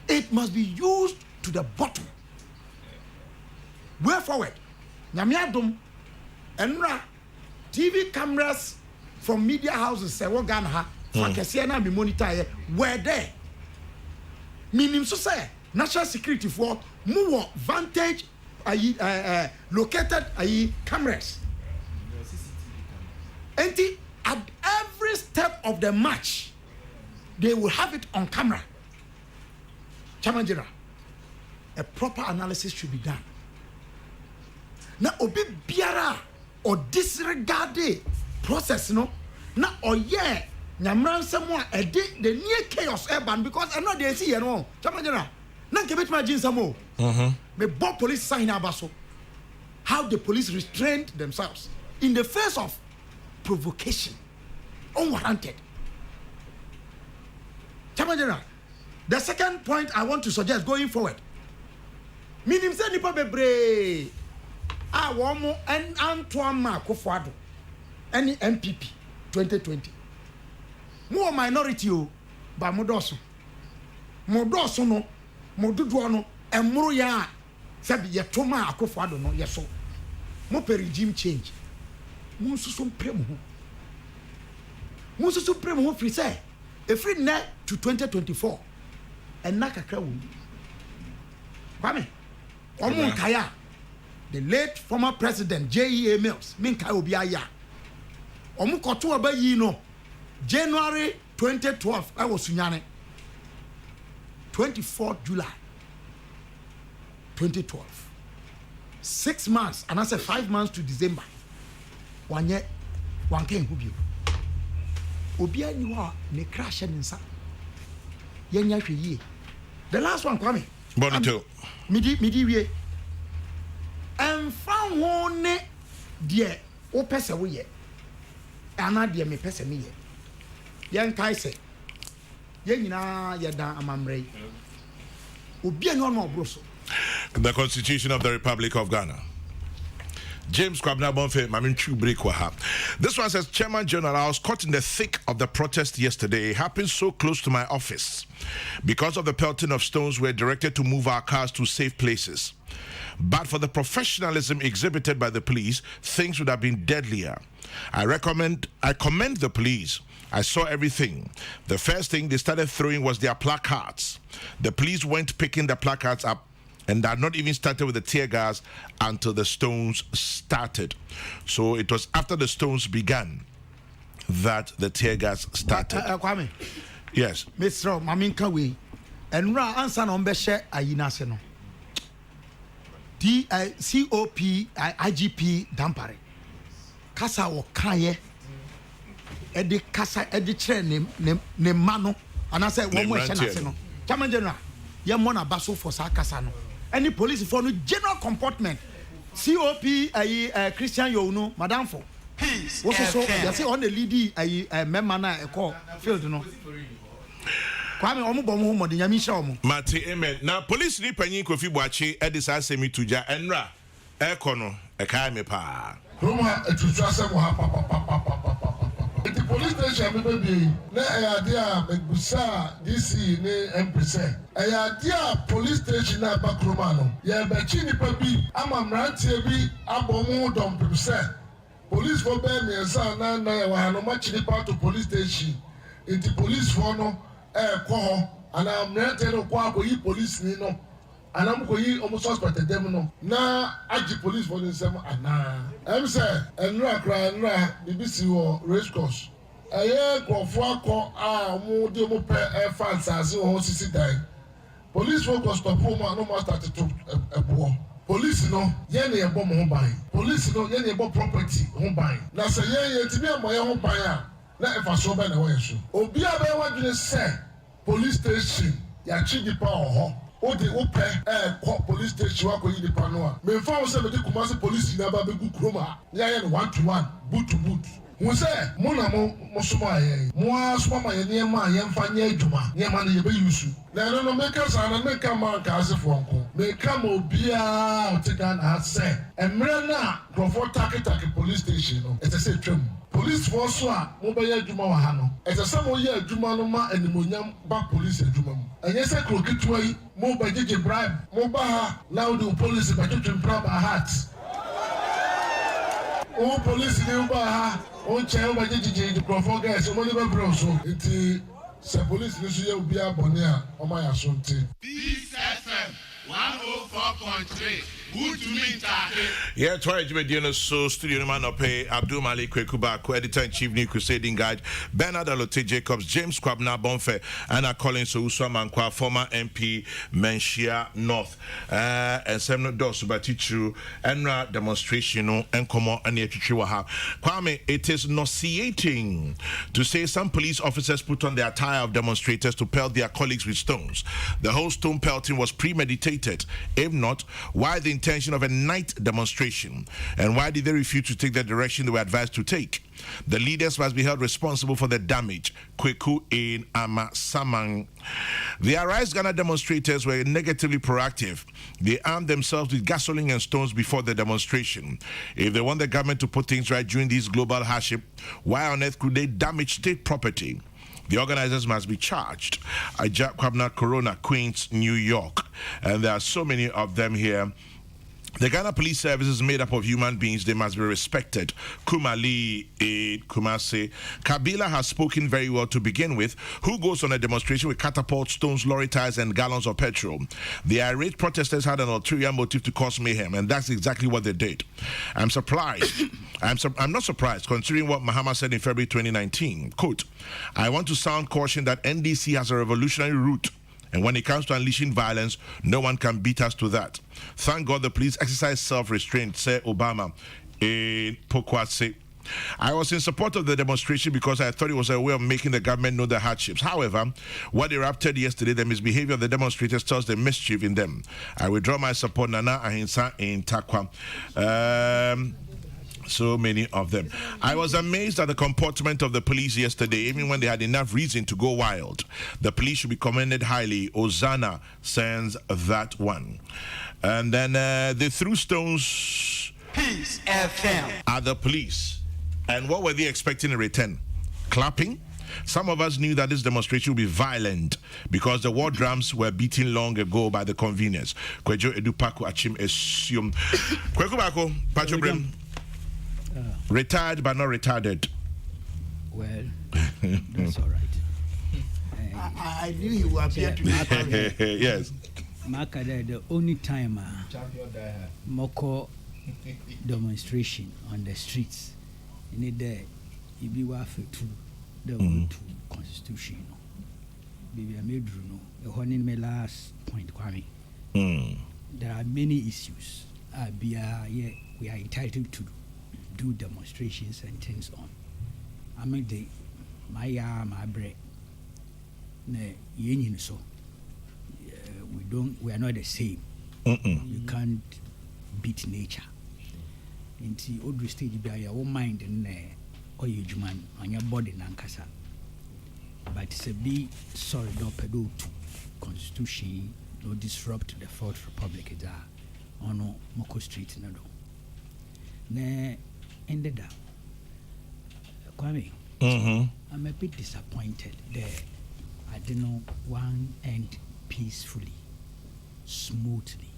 It must be used to the bottom. Way forward. Nyamiadum, Enra, TV cameras from media houses say what Ghana be monitor were there. Meaning so say national security for more vantage located cameras. And at every step of the match, they will have it on camera. Chamanjira, a proper analysis should be done. Now, obi biara or disregard the process, no. Now, yeah, nyamran someone the near chaos urban because I know they see you know. Chamanjira, now give it my jeans some more. Me both police sign abaso. How the police restrained themselves in the face of provocation, unwarranted. Chamanjira. The second point I want to suggest going forward. Minim se nipa bebre a womo en Antoine Akufo-Addo any MPP 2020. Mo minority o ba modoso. Modoso no modudo no emro ya sabi ye toma Akufo-Addo no yeso. Mo per regime change. Mo susu prem ho. Mo susu prem ho free say efri na to 2024. And nakakra wundi. Kwame, omun kaya, the late former president J.E.A. Mills, min kaya obi aya. Omun koto aba yi no, January 2012, I was sunyane. 24th July 2012. 6 months, and I said 5 months to December. One year, one came who you. Obi ani wa ne crash nsa. Yenya hwe yi. The last one, Kwame. Bonito. Midi we. And found one dear o pesa we ye. Ana dear me pesa me ye. Yan kai se. Yen nyina ye dan amamre. Obi ani ono obroso. The Constitution of the Republic of Ghana. James Kwabna Bonfe, Maminchu Breakwaha. This one says, Chairman General, I was caught in the thick of the protest yesterday. It happened so close to my office. Because of the pelting of stones, we were directed to move our cars to safe places. But for the professionalism exhibited by the police, things would have been deadlier. I commend the police. I saw everything. The first thing they started throwing was their placards. The police went picking the placards up and had not even started with the tear gas until the stones started. So it was after the stones began that the tear gas started. Kwame. Yes. Mr. Maminka we and ra answer on beshe ayina se no. COP IGP Dampare. Kasa wo kaye edi kasa edi kire ne mano and I said one more chance no. Chairman General, ye mo na baso for sa kasa no. Any police for no general comportment. COP Christian Youno, Madam for. Peace. What's so? You see on the lady member na call field no. Kwame omo bomo mo de nyami sha omo. Mati amen. Na police ni panyin Kofi Boache edisa asemi tuja enra eko no e kai me pa. Roma etutu asemo ha pa. The police station baby na ayade megbusa DC ne MPC. Ayade police station na bakroma no. Ye be chi nipa bi amamrantie bi abomu dom pepse. police for bɛɛ mmiɛnsa anan nan ɛwɔ ha no ɔmakyere pa to police station nti police for no ɛɛkɔ hɔ anaa mmerante no kɔ akɔyi police ni no anaa mo kɔyi ɔmo suspect dɛm no na agye police for ne nsɛm anaa ɛm sɛ nnura koraa nnura bibi si wɔ race course ɛyɛ nkurɔfoɔ akɔ a ɔmo de ɔmo pɛ ɛfa nsaase wɔ hɔ sisi dan police for kɔ stop ɔmo a no mo start to ɛboɔ. Police no yɛn na yɛbɔ mo ho ban police no yɛn na yɛbɔ property ho ban na sɛ yɛn ti bi ama yɛn ho ban a na ɛfa so bɛ na ɛwɔ yɛn so obi a bɛyɛ wadwene sɛ police station yɛakyi nipa wɔ hɔ o de o pɛ ɛɛkɔ police station wakɔyi nipa no a mɛnfa wo sɛ mɛde Kumasi police nyinaa ba bɛgu kurom a yɛayɛ no 1-to-1 boot to boot wọ́n sẹ́ mo na mo sọmọ ayẹ mo a sọmọ ayẹ nneɛma a yɛmfa nyɛ adwuma nneɛma no yɛbɛ yusu na ɛno no meka saa na meka ma nka asefoɔ nko meka ma obiara ɔte Ghana ha sɛ mmerɛ no a nkurɔfoɔ taketake police station no ɛsɛ sɛ atwam policefoɔ so a mobɛyɛ adwuma wɔ ha no ɛsɛ sɛ moyɛ adwuma no ma animonyam ba police adwuma mu ɛnyɛ sɛ kuro ketewa yi mobɛgyegye bribe moba ha na wode police bɛtwetwe mpra ba heart wo police ni ba ha onkyɛn wo bɛgye gyegye nkurɔfoɔ gas ɔmo ne bɛbrɛ so nti sɛ police ni so yɛ obi abɔne a ɔmo ayɛ so nti. Peace FM 104.3 good to meet you. Yeah, try to be so studio no man pay Abdul Malik Kwekuba, editor in chief new crusading guide Bernard Alote Jacobs, James Kwabna Bonfe, Anna Collins Uswa Mankwa, former MP Menchia North, and Semno Dos Batichu, Enra demonstration and Komo and Yachichiwaha. Kwame, it is nauseating to say some police officers put on the attire of demonstrators to pelt their colleagues with stones. The whole stone pelting was premeditated. If not, why the intention of a night demonstration, and why did they refuse to take the direction they were advised to take? The leaders must be held responsible for the damage. Kweku in Amasamang. The Arise Ghana demonstrators were negatively proactive. They armed themselves with gasoline and stones before the demonstration. If they want the government to put things right during this global hardship, why on earth could they damage state property? The organizers must be charged. Ajak Kwabna Corona, Queens, New York. And there are so many of them here. The Ghana Police Service is made up of human beings. They must be respected. Kumali Kumase. Kabila has spoken very well to begin with. Who goes on a demonstration with catapults, stones, lorry tires, and gallons of petrol? The irate protesters had an ulterior motive to cause mayhem, and that's exactly what they did. I'm surprised. I'm not surprised, considering what Mahama said in February 2019. Quote, I want to sound caution that NDC has a revolutionary route. And when it comes to unleashing violence, no one can beat us to that. Thank God the police exercise self-restraint, said Obama in Pokwase. I was in support of the demonstration because I thought it was a way of making the government know the hardships. However, what erupted yesterday, the misbehavior of the demonstrators tells the mischief in them. I withdraw my support, Nana Ahinsa in Takwa. So many of them. I was amazed at the comportment of the police yesterday, even when they had enough reason to go wild. The police should be commended highly. Ozana sends that one. And then they threw stones Peace FM at the police. And what were they expecting in return? Clapping? Some of us knew that this demonstration would be violent because the war drums were beaten long ago by the conveners. Kwejo Edupako Achim Esium. Kwekubako, Pacho Brim. Retired but not retarded. Well, that's all right. I knew he would appear to be. Yes. Makada, the only time Moko demonstration on the streets, in it there, if you were for two, the constitution. Baby, I made you know, in my last point, Kwame. There are many issues. We are entitled to do demonstrations and things on. I mean, my bread. So we are not the same. You can't beat nature. Into old stage by your own mind and or you man on your body nankasa. But it's a big sorry no pedo to constitution no disrupt the Fourth Republic is on no Moko Street no do. Ne ended up. Kwame, I'm a bit disappointed there. I don't know one end peacefully, smoothly.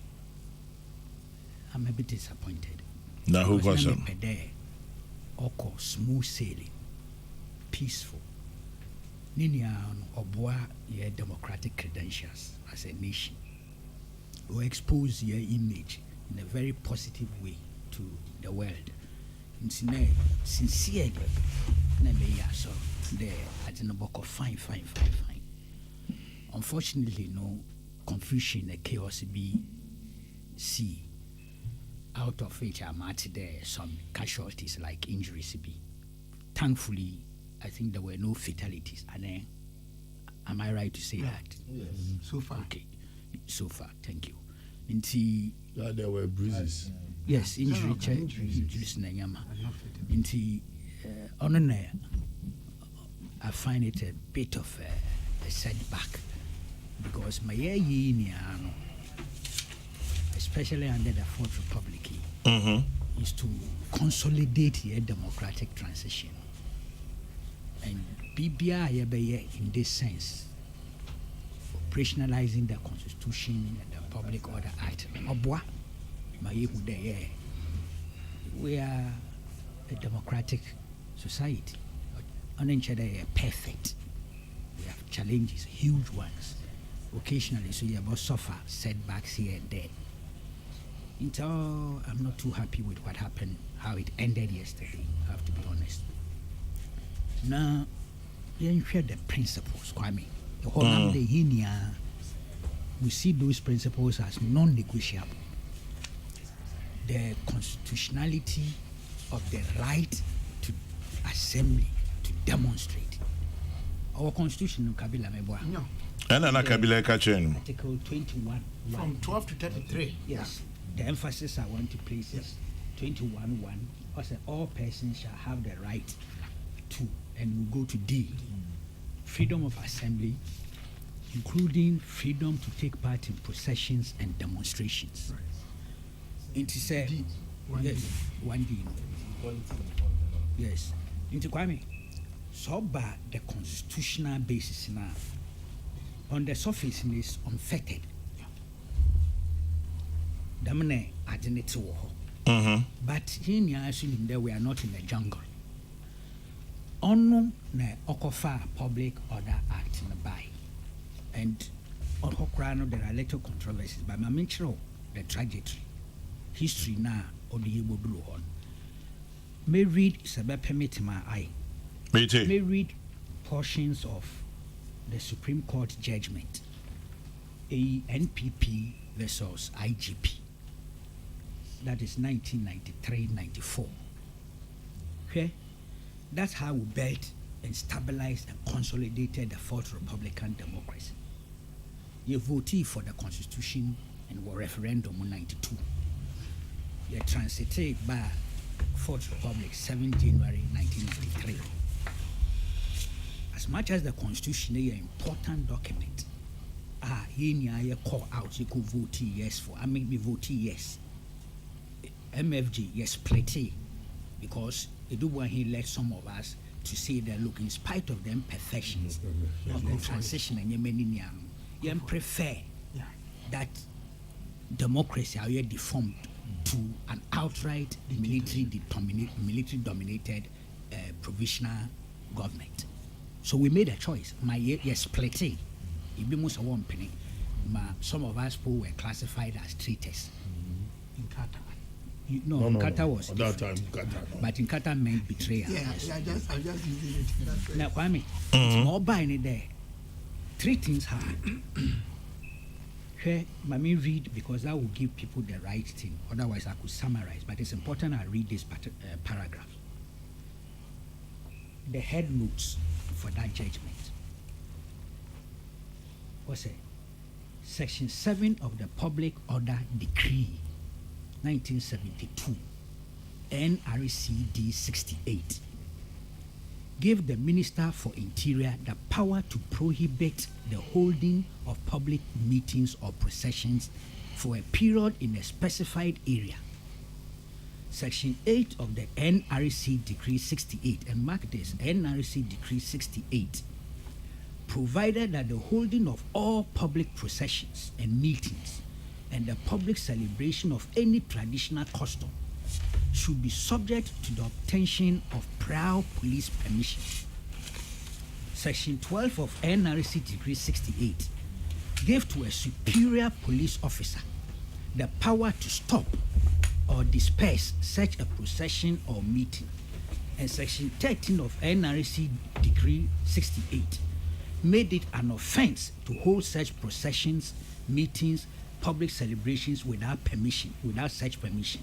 I'm a bit disappointed. Now who was him? ɛkɔ smooth sailing, peaceful. Ninia oboa your democratic credentials as a nation, or expose your image in a very positive way to the world. Sincerely, so there at the book of fine. Unfortunately, no confusion and chaos be see. Out of which I'm at there some casualties like injuries be. Thankfully, I think there were no fatalities. And am I right to say that? Yes. So far. Okay. So far, thank you. Inti there were bruises. Yes, injuries na nyama. Inti I find it a bit of a setback because my especially under the Fourth Republic, is to consolidate a democratic transition. And BBI in this sense, operationalizing the Constitution and the Public Order Act. We are a democratic society. Perfect. We have challenges, huge ones. Occasionally, so you must suffer setbacks here and there. I'm not too happy with what happened, how it ended yesterday, I have to be honest. Now, you share the principles, Kwame. The whole of the Hinia, we see those principles as non-negotiable. The constitutionality of the right to assembly, to demonstrate. Our constitution, Kabila Meboa. No. And Kabila Kachen. Article 21. From 12 to 33. Yes. The emphasis I want to place is 21.1. Also, all persons shall have the right to, and we'll go to D, freedom of assembly, including freedom to take part in processions and demonstrations. Right. Into say, yes, 1D. Yes. Into Kwame, so by the constitutional basis now, on the surface is unfettered. Damne identity but here assuming that we are not in the jungle. Ono na okofa Public Order Act in the by, and on Hokrano there are little controversies, but my mention the trajectory, history now or the Igbo blue on. May read Sabe permit my eye. May read portions of the Supreme Court judgment, a NPP versus IGP. That is 1993-94. Okay? That's how we built and stabilized and consolidated the Fourth Republican democracy. You voted for the Constitution and were referendum in 92. You transited by Fourth Republic 7 January 1993. As much as the Constitution is an important document, you call out, you could vote yes for. I mean, we vote yes. MFG, yes, plenty, because it do want he led some of us to say that look, in spite of the imperfections of the transition and you prefer that democracy are deformed to an outright military dominated provisional government. So we made a choice. My yes, plenty. It be most of one penny. Some of us who were classified as traitors. In Qatar. No, Qatar was at that time, Qatar. But in Qatar meant betrayal. I'm just using it. Now, Kwame, it's more buying there. Three things happen. Here, let me read because that will give people the right thing. Otherwise, I could summarize. But it's important I read this paragraph. The head notes for that judgment. What's it? Section 7 of the Public Order Decree 1972, NRCD 68, gave the Minister for Interior the power to prohibit the holding of public meetings or processions for a period in a specified area. Section 8 of the NRC Decree 68, and mark this, NRC Decree 68, provided that the holding of all public processions and meetings and the public celebration of any traditional custom should be subject to the obtention of prior police permission. Section 12 of NRC Decree 68 gave to a superior police officer the power to stop or disperse such a procession or meeting. And Section 13 of NRC Decree 68 made it an offense to hold such processions, meetings, public celebrations without such permission.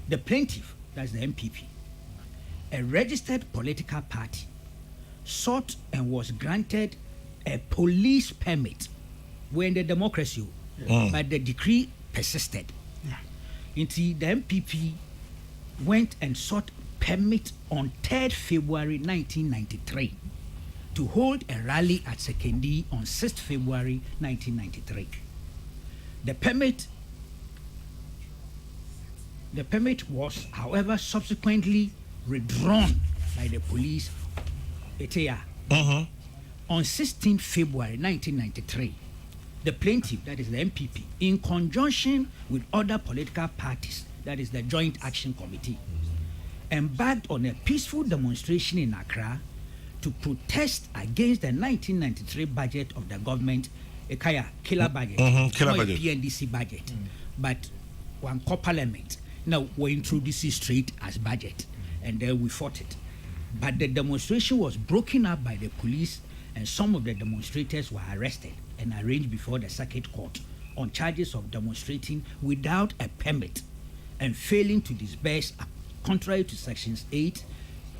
The plaintiff, that's the MPP, a registered political party, sought and was granted a police permit. We're in the democracy, but the decree persisted. Until the MPP went and sought permit on 3rd February 1993 to hold a rally at Sekendi on 6th February 1993. The permit was, however, subsequently withdrawn by the police. On 16th February 1993, the plaintiff, that is the MPP, in conjunction with other political parties, that is the Joint Action Committee, embarked on a peaceful demonstration in Accra to protest against the 1993 budget of the government, a killer budget, killer budget. PNDC budget, but one core parliament. Now we introduced it straight as budget, and then we fought it. But the demonstration was broken up by the police, and some of the demonstrators were arrested and arraigned before the circuit court on charges of demonstrating without a permit and failing to disperse contrary to sections 8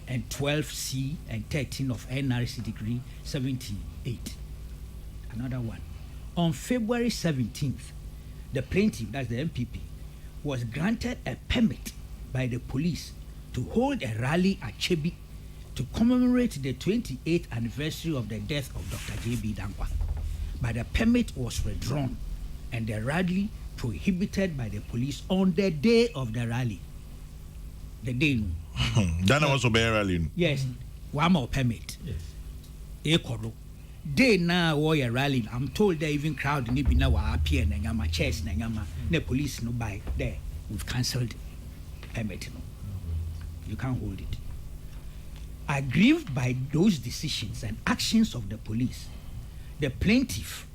and 12C and 13 of NRC Decree 78. Another one. On February 17th, the plaintiff, that's the MPP, was granted a permit by the police to hold a rally at Chebi to commemorate the 28th anniversary of the death of Dr. J.B. Dankwa. But the permit was withdrawn and the rally prohibited by the police on the day of the rally. The day. That was a rally. Yes, one more permit. Yes. Day now warrior rally. I'm told they even crowd maybe now appear and yama chairs and yama. The police no by there. We've cancelled permit. No. You can't hold it. Aggrieved by those decisions and actions of the police, the plaintiff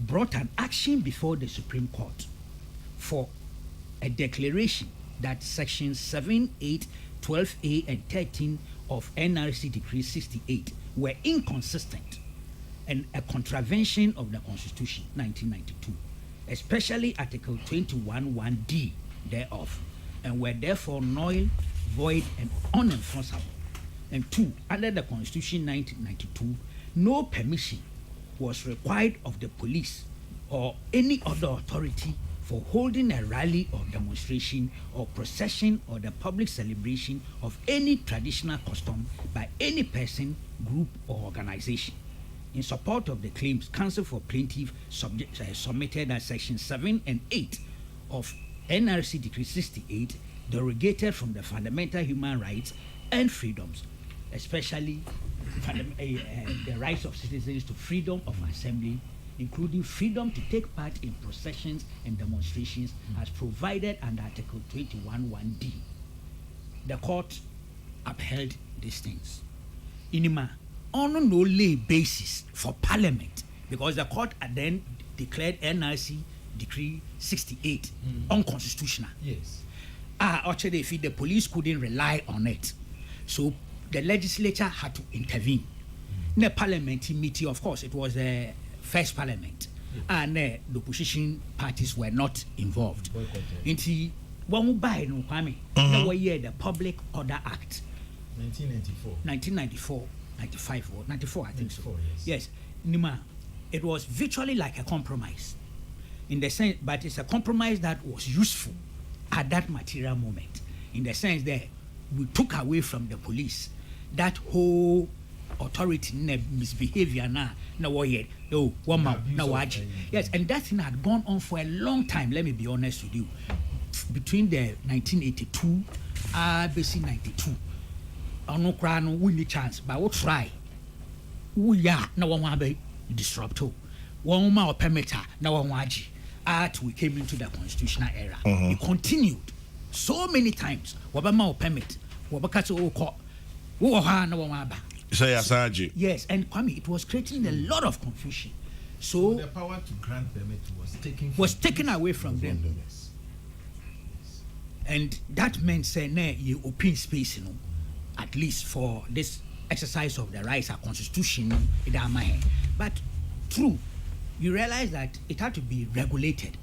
brought an action before the Supreme Court for a declaration that sections 7, 8, 12A and 13 of NRC Decree 68 were inconsistent and a contravention of the Constitution 1992, especially Article 21(1)(d) thereof, and were therefore null, void, and unenforceable. And 2, under the Constitution 1992, no permission was required of the police or any other authority for holding a rally or demonstration or procession or the public celebration of any traditional custom by any person, group, or organization. In support of the claims, counsel for plaintiff submitted that section 7 and 8 of NRC Decree 68 derogated from the fundamental human rights and freedoms, especially the rights of citizens to freedom of assembly, including freedom to take part in processions and demonstrations as provided under Article 21(1)(d). The court upheld these things. Inima, on no lay basis for Parliament, because the court had then declared NRC Decree 68 unconstitutional. Yes. Actually, if the police couldn't rely on it, so the legislature had to intervene. The parliamentary meeting, of course, it was the first parliament, and the opposition parties were not involved. Until one by no Kwame, now year the Public Order Act, 1994, 95 or 94, I think 94, so. Yes, Nima, it was virtually like a compromise, in the sense, but it's a compromise that was useful at that material moment, in the sense that we took away from the police that whole authority misbehavior now one man now watch. Yes, and that thing had gone on for a long time. Let me be honest with you, between the 1982 basically 92 no cry no we need chance but we'll try we are now one be disrupt one more permitter now one we came into the constitutional era. It continued so many times. Wabama permit, wabakati oko, woha na waba. Say Asaji. Yes, and Kwame, it was creating a lot of confusion. So the power to grant permit was taken away from them. Yes. And that meant say you open space, you know, at least for this exercise of the rights of constitution in our mind. But true, you realize that it had to be regulated.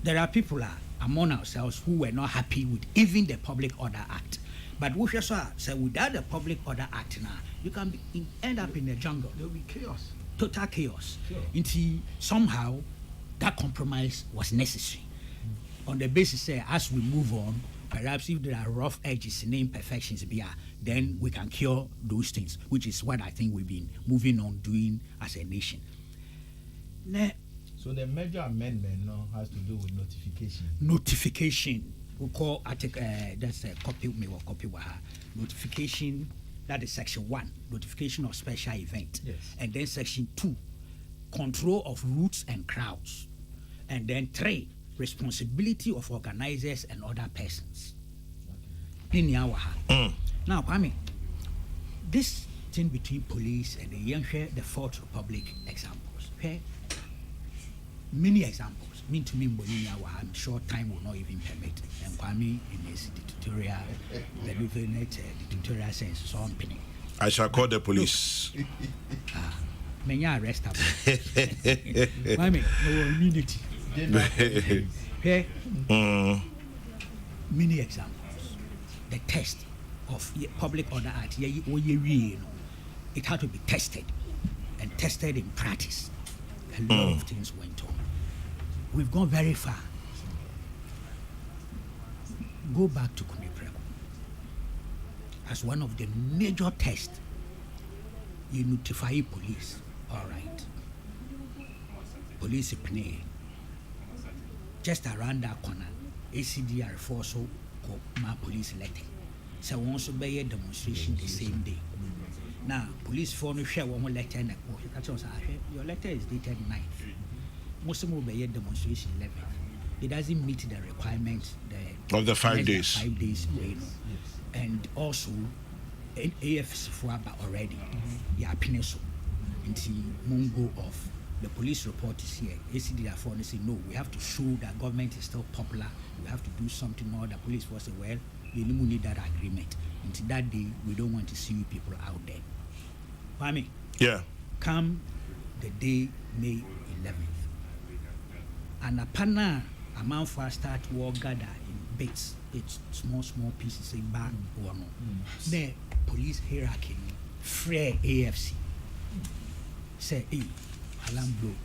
There are people among ourselves who were not happy with even the Public Order Act. But we just say without the Public Order Act now, you can end up in the jungle. There will be chaos. Total chaos. Sure. Until somehow that compromise was necessary. On the basis as we move on, perhaps if there are rough edges and imperfections, then we can cure those things, which is what I think we've been moving on doing as a nation. So the major amendment now has to do with notification. Notification. We call article, that's a copy, notification, that is section 1, notification of special event. Yes. And then section 2, control of routes and crowds. And then 3, responsibility of organizers and other persons. Now, Kwame, this thing between police and the Fourth Republic examples, okay? Many examples. Mean to me, I'm sure time will not even permit. And Kwame, in his dictatorial, the dictatorial sense, so on penny. I shall call the police. Many arrest Kwame, no immunity. Okay? Many examples. The test of Public Order Act, it had to be tested and tested in practice. A lot of things went on. We've gone very far. Go back to Kokrokoo. As one of the major tests, you notify police. All right. Police play. Just around that corner, ACDR force my police letter. So we also be a demonstration the same day. Now, police phone share one letter and your letter is dated 9th. Most of them will be a demonstration 11th. It doesn't meet the requirements of the 5 days. 5 days, and also AFs for already. Yeah, Pineso. Until Mungo off. The police report is here. ACDR4 they say no. We have to show that government is still popular. We have to do something more. The police force say well, you need that agreement. Until that day, we don't want to see people out there. Kwame. Yeah. Come the day May 11th. And a panel amount for start war gather in bits. It's small pieces say back or no. The police hierarchy, Frey AFC. Say, hey, alarm blow.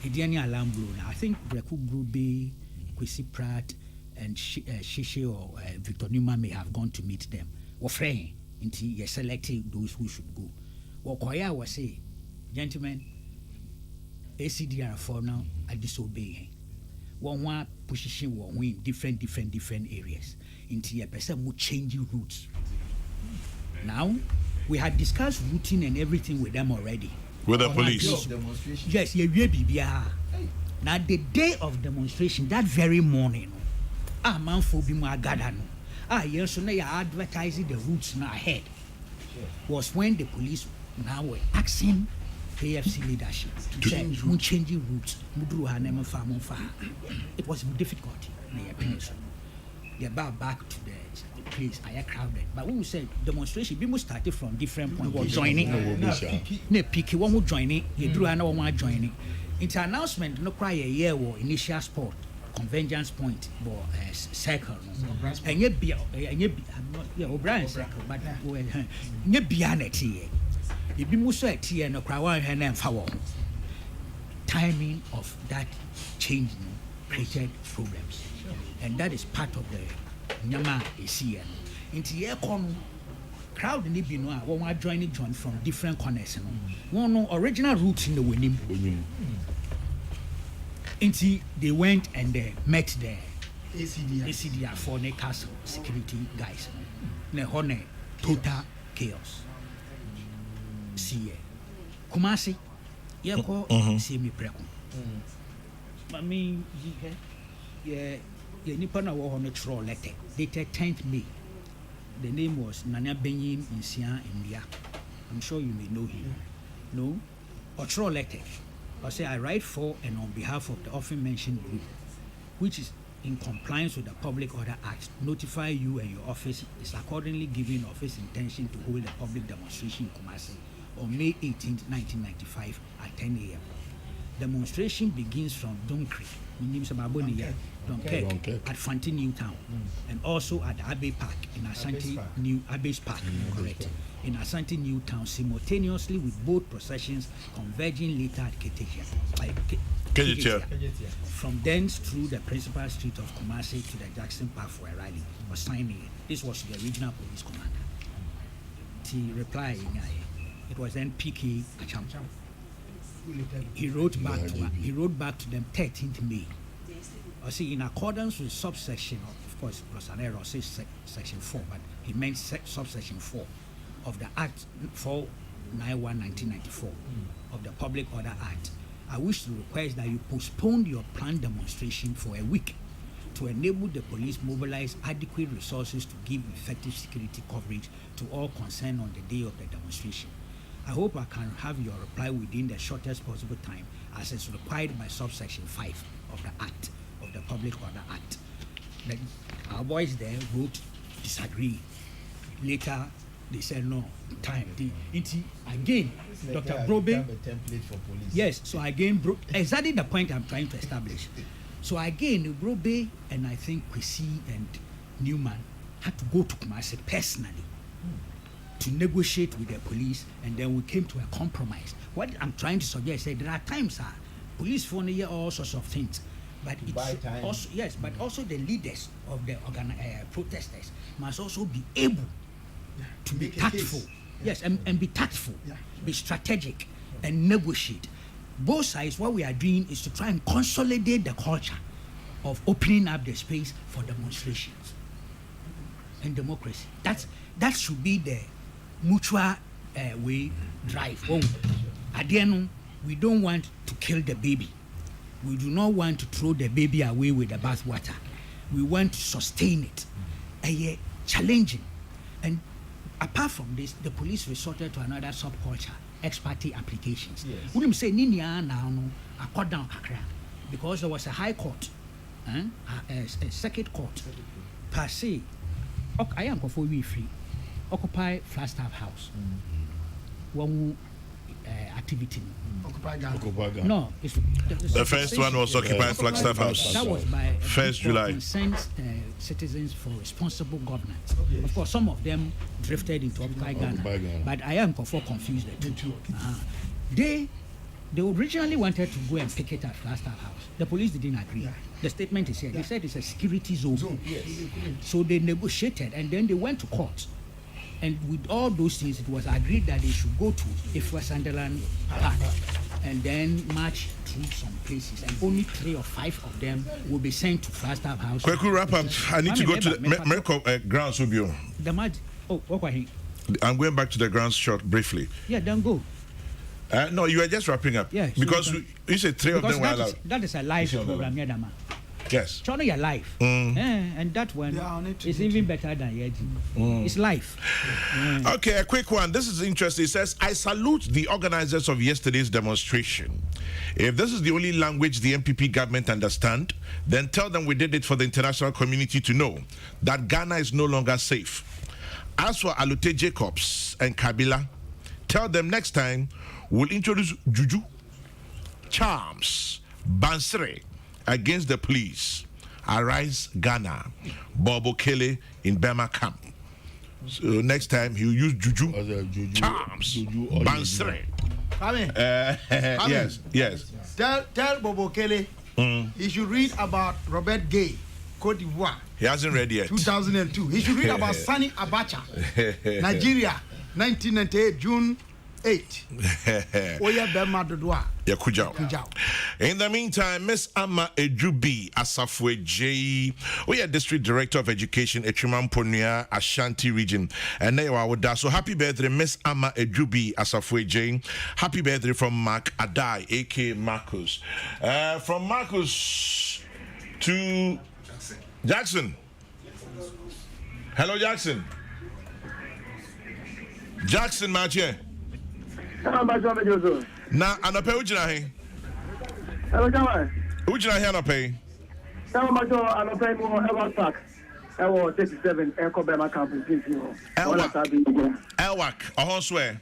Any alarm blow now. I think Breku Grube, Kwesi Pratt, and Shishe or Victor Newman may have gone to meet them. Or Frey, until you selected those who should go. What Koya was say, gentlemen, ACDR4 now are disobeying. One position will win different areas. Until a person will change routes. Now, we had discussed routing and everything with them already. With the police. Yes, now the day of demonstration, that very morning, man for be more gathered. Yes, so now you're advertising the routes now ahead. Was when the police now were asking AFC leadership to change routes. It was difficult. They're back to the place. I crowded. But when we said demonstration, people started from different points. We're joining. Ne picky one who joining. You drew another one joining. It's an announcement. No cry a year or initial sport. Convergence point or circle. And yet be O'Brien circle, but yet beyond it here. If you must say tea and a crowd and foul. Timing of that change created problems. And that is part of the Nyama ACN. Into the aircon crowd in Ibino, one joining from different corners. One no original route in the winning. Until they went and they met the ACDR for the castle security guys. Ne total chaos. See, Kumasi, Yako, see me preco. But me, yeah, nipa na wɔ hɔ no twerɛ letter dated 10th May. The name was Nana Benyin Insia India. I'm sure you may know him. No? Or twerɛ letter. I say I write for and on behalf of the often mentioned group, which is in compliance with the Public Order Act, notify you and your office is accordingly giving office intention to hold a public demonstration in Kumasi on May 18, 1995 at 10 a.m. Demonstration begins from Dunkirk at Fanti New Town and also at the Abbey Park in Asante New Abbey's Park, correct, in Asante New Town simultaneously with both processions converging later at Kejetia. From thence through the principal street of Kumasi to the Jackson Park for a rally or signing. This was the regional police commander. He replied, it was then PK Acham. He wrote back to them 13th May. I see, in accordance with subsection, of course, it was an error, says section 4, but he meant subsection 4 of the Act 491/1994 of the Public Order Act. I wish to request that you postpone your planned demonstration for a week to enable the police mobilize adequate resources to give effective security coverage to all concerned on the day of the demonstration. I hope I can have your reply within the shortest possible time as is required by subsection 5 of the Act, of the Public Order Act. Our boys there wrote disagree. Later, they said no, time. Again, Dr. Brobe. A template for police. Yes, so again, exactly the point I'm trying to establish. So again, Brobe and I think Kwesi and Newman had to go to Kumasi personally to negotiate with the police, and then we came to a compromise. What I'm trying to suggest is that there are times police phone here all sorts of things, but it's also but also the leaders of the protesters must also be able to be tactful. Yes, and be tactful, be strategic, and negotiate. Both sides, what we are doing is to try and consolidate the culture of opening up the space for demonstrations and democracy. That should be the mutual way drive. At the end, we don't want to kill the baby. We do not want to throw the baby away with the bathwater. We want to sustain it, challenging. And apart from this, the police resorted to another subculture, ex parte applications. We didn't say Ninia now, I cut down Kakra, because there was a high court, a circuit court, per se. I am for we free. Occupy Flagstaff House. One activity. Occupy Ghana. No, it's the first one was Occupy Flagstaff House. That was by 1st July. Concerned citizens for responsible governance. Of course, some of them drifted into Occupy Ghana, but I am for confused. They originally wanted to go and picket at Flagstaff House. The police didn't agree. The statement is here. They said it's a security zone. So they negotiated, and then they went to court. And with all those things, it was agreed that they should go to Ifwa Sunderland Park and then march through some places. And only 3 or 5 of them will be sent to Flagstaff House. Quick wrap up. I need to go to the grounds. I'm going back to the grounds short briefly. Yeah, then go. No, you are just wrapping up. Yeah, because you said 3 of them were allowed. That is a live program, Yadama. Yes. China, you're live. And that one is even better than Yeti. It's live. Okay, a quick one. This is interesting. It says, I salute the organizers of yesterday's demonstration. If this is the only language the MPP government understand, then tell them we did it for the international community to know that Ghana is no longer safe. As for Alute Jacobs and Kabila, tell them next time we'll introduce Juju, Charms, Bansere, against the police. Arise Ghana. Bobo Kele in Burma camp. So next time he'll use Juju, Charms, Bansere. Yes. Tell Bobo Kele he should read about Robert Gay, Cote d'Ivoire. He hasn't read yet. 2002. He should read about Sani Abacha, Nigeria, 1998, June 8. Oya Bema Dodua. In the meantime, Miss Amma Ejubi Asafwe J, we are District Director of Education, Echuman Ponia, Ashanti Region. And now I would so happy birthday, Miss Amma Ejubi Asafwe J. Happy birthday from Mark Adai, aka Marcus. From Marcus to Jackson. Hello, Jackson. Jackson, my chair. Na anape ujina he. Hello, Jama. Ujina he anape. Jama majo anape mo Elwak Park. Ewo 37 Eko Bema campus Pinfio. Elwak. Ohon swear.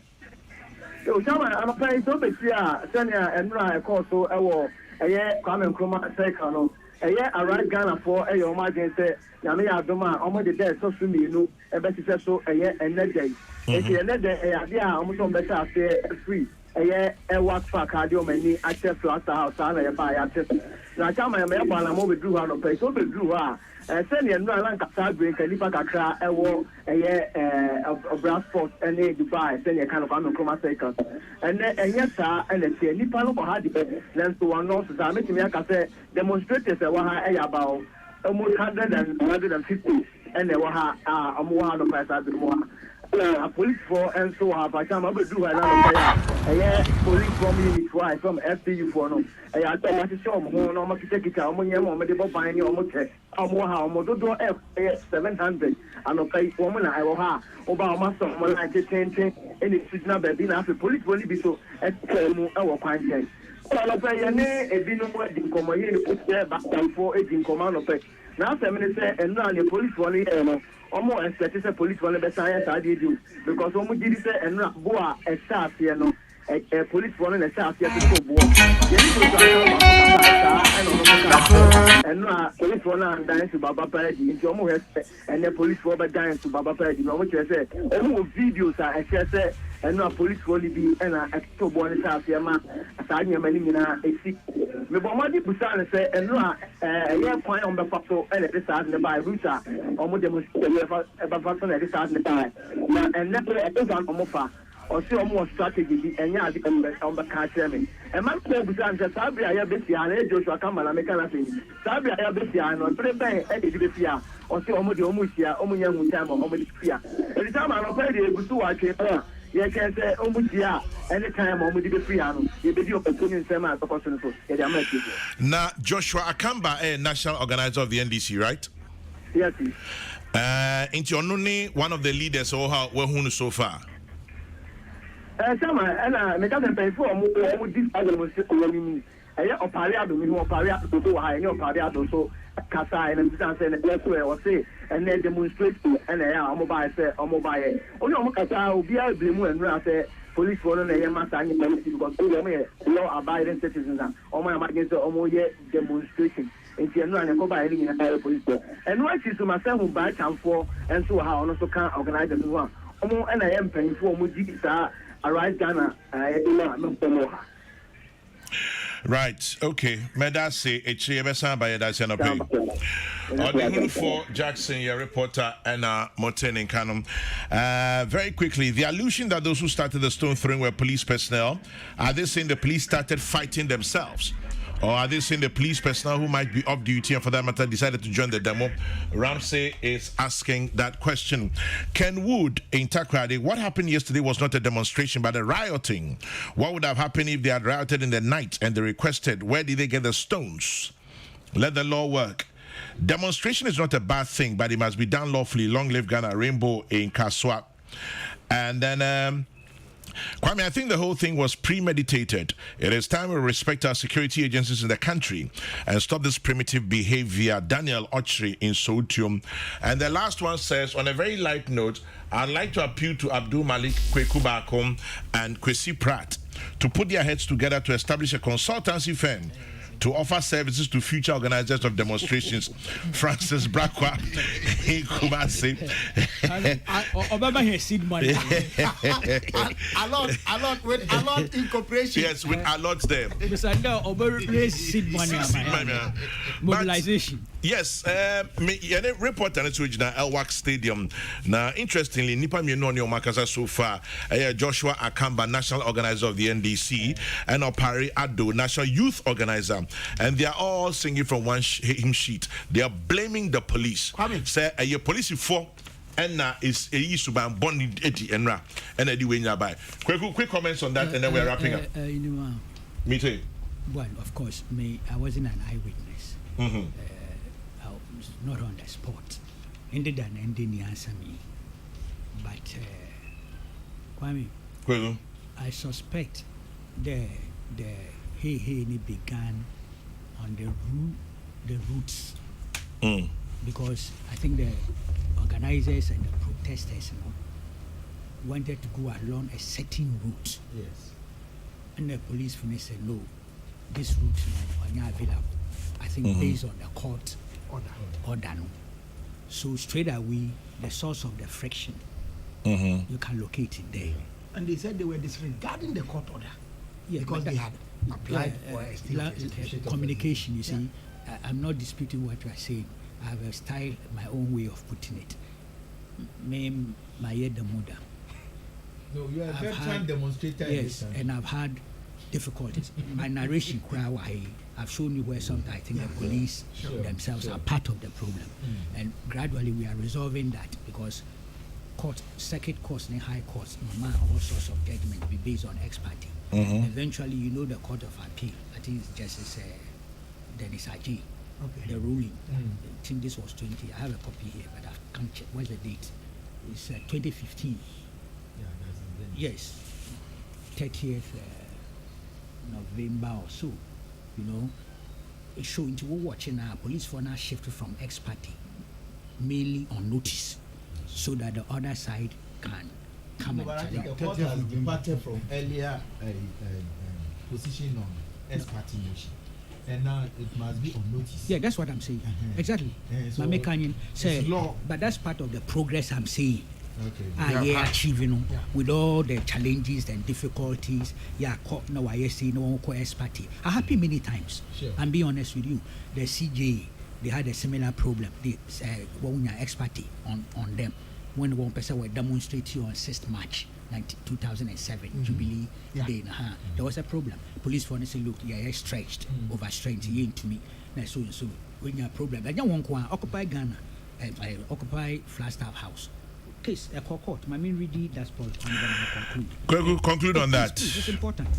Yo, Jama anape so be sia senia enra eko so ewo eye Kwame Nkrumah cycle no. Eye arrive Ghana for eye o ma gen say nyame ya adoma omo de there so su mienu ebe ti se so eye enedey. Eti enedey eye ade a omo so better after free. Eye Elwak Park ade o mani access to house na ye ba ya test. Na chama ya me ba na mo be dru ha no pe so be dru ha. Senior no lan kasa break nipa kakra ewo eye Bradford ene Dubai senior kind of Kwame cycle. Ene enye sa ene tie nipa no ha de then so one no so me timi aka say demonstrators e wa ha e ya ba almost 150 ene wa ha omo ha no pa sa bi mo ha. Police for and so have I come up with do police from unit from FPU for no. I thought I saw more no take it out when you're more medical buying your motor. How more do F 700 and okay woman I will have over my son when I get 10 any signal baby now the police will be so at our pine. Well, I say, a bino wedding come here put there back and for 18 command of it. Now, 7 minutes and now the police one almost expect a police one the science I did do because almost did say and not boa a staff here no a police one and a staff here to go and now police one and dance to Baba Parady into almost and the police one but dance to Baba Parady. No, what you say, almost videos are say and now police only be and a to one staff here, man. Aside your money in a sick. The Bomadi Busan say and now a year point on the photo and this out in the by Ruta almost demonstrate about this out in the time and never a dozen omofa or see almost strategy and yeah on the car chairman and my Busan says Sabri I have and Joshua Kamala make a thing Sabri I have and on prepare any fear or see almost the Omusia Omuyan time or Omudi fear every time I'm afraid to go to watch it. You can say, Omutia, anytime Omudi Friano, you be the opportunity to my opportunity. Now, Joshua Akamba, national organizer of the NDC, right? Yes. Into Onuni, one of the leaders, or how we're so far. Sama, and I make us pay for this other was a paria to high, no paria so Kasa and that's where I was say, and then demonstrate and I'm mobile say, or mobile. Only Kasa will be able to say, police for a Yamasa policy because law abiding citizens or my against the Omoye demonstration. In Tiana and go by any police. And what is to myself who buy time for and so how also can't organize as one. Omo and I am paying for Mujisa, arrive Ghana, Right, okay. Medase, HBS by Daciana Pay. On for Jackson, your reporter, and Moten in Canum. Very quickly, the allusion that those who started the stone throwing were police personnel, are they saying the police started fighting themselves? Or are they saying the police personnel who might be off duty and for that matter decided to join the demo? Ramsey is asking that question. Ken Wood in Takrady, what happened yesterday was not a demonstration but a rioting. What would have happened if they had rioted in the night and they requested, where did they get the stones? Let the law work. Demonstration is not a bad thing, but it must be done lawfully. Long live Ghana, Rainbow in Kaswa. And then Kwame, I think the whole thing was premeditated. It is time we respect our security agencies in the country and stop this primitive behavior. Daniel Ochri in Sotium. And the last one says, on a very light note, I'd like to appeal to Abdul Malik Kwekubakom and Kwesi Pratt to put their heads together to establish a consultancy firm to offer services to future organizers of demonstrations. Francis Brakwa in Kumasi. Obama has seed money. A lot with incorporation. Yes, with a lot there. Besides that, Obama seed money. Mobilization. Yes, report on it to Elwak Stadium. Now, interestingly, Nipa Mienoni Omakasa so far, Joshua Akamba, national organizer of the NDC, and Opari Ado, national youth organizer. And they are all singing from one hymn sheet. They are blaming the police. Say, a police for and is a issue by bonding Eddie and Ra and Eddie Winyabai. Quick comments on that, and then we're wrapping up. Me too. Well, of course, I wasn't an eyewitness. was not on the spot. Ended and ending answer me. But Kwame, Kweku. I suspect the hey began on the roots. Because I think the organizers and the protesters wanted to go along a certain route. Yes. And the police said, no, this route is not available. I think based on the court order. So straight away, the source of the friction, you can locate it there. And they said they were disregarding the court order because they had applied for a communication. You see, I'm not disputing what you are saying. I have a style, my own way of putting it. My mother. No, you are a veteran demonstrator. Yes, and I've had difficulties. My narration, I've shown you where sometimes I think the police themselves are part of the problem. And gradually we are resolving that because circuit courts and high courts, all sorts of judgment be based on ex parte. Eventually, the Court of Appeal, I think it's Justice Dennis Aji, the ruling. I think this was 20. I have a copy here, but I can't check. Where's the date? It's 2015. Yes, 30th November or so. It's showing to watching now. Police for now shifted from ex parte, mainly on notice, so that the other side can come and challenge. The court has departed from earlier position on ex parte motion, and now it must be on notice. Yeah, that's what I'm saying. Exactly. So but that's part of the progress I'm saying. Achieving with all the challenges and difficulties. Court now I say no one call ex parte. I happy many times. And be honest with you, the CJ they had a similar problem. They one ex parte on them when one person were demonstrating on 6th March 2007 Jubilee Day. There was a problem. Police for say look, stretched, overstretched into me. So when you have problem, but you want to occupy Ghana, occupy Flagstaff House. Case a court. My main reading that's point. Conclude on that. It's important.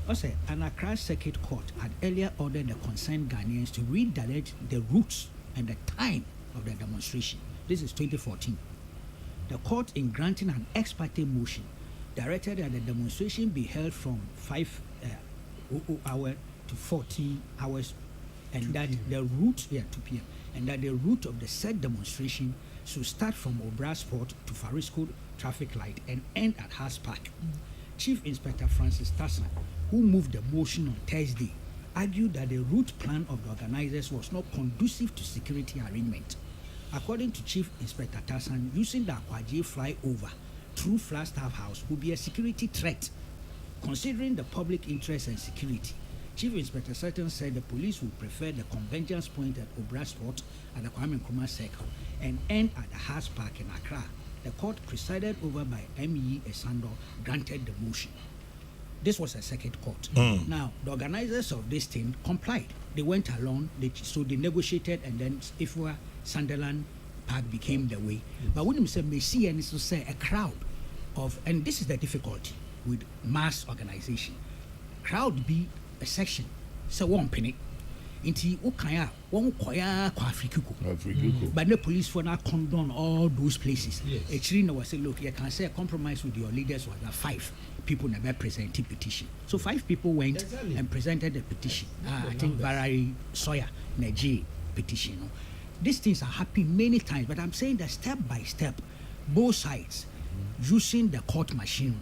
Also, an Accra Circuit Court had earlier ordered the concerned Ghanaians to redirect the routes and the time of the demonstration. This is 2014. The court, in granting an ex parte motion, directed that the demonstration be held from 5 hours to 14 hours, and that the route 2 p.m. and that the route of the said demonstration should start from Obrasport to Farisco traffic light and end at Haas Park. Chief Inspector Francis Tassan, who moved the motion on Thursday, argued that the route plan of the organizers was not conducive to security arrangement. According to Chief Inspector Tassan, using the Akwaji flyover through Flagstaff House would be a security threat. Considering the public interest and security, Chief Inspector Sutton said the police would prefer the convergence point at Obrasport at the Kwame Nkrumah Circle and end at the Haas Park in Accra. The court, presided over by M.E. Esando, granted the motion. This was a circuit court. Now, the organizers of this thing complied. They went along, so they negotiated, and then Ifwa Sunderland Park became the way. But when you say Messi and to say a crowd of, and this is the difficulty with mass organization, crowd be a section, so one penny. Inti ukaya one koya kwa Afrikuku. But the police for now condone all those places. Echirina was say, look, you can say a compromise with your leaders was that 5 people never presented petition. So 5 people went and presented the petition. I think Barry Sawyer Neji petition. These things are happening many times, but I'm saying that step by step, both sides using the court machinery.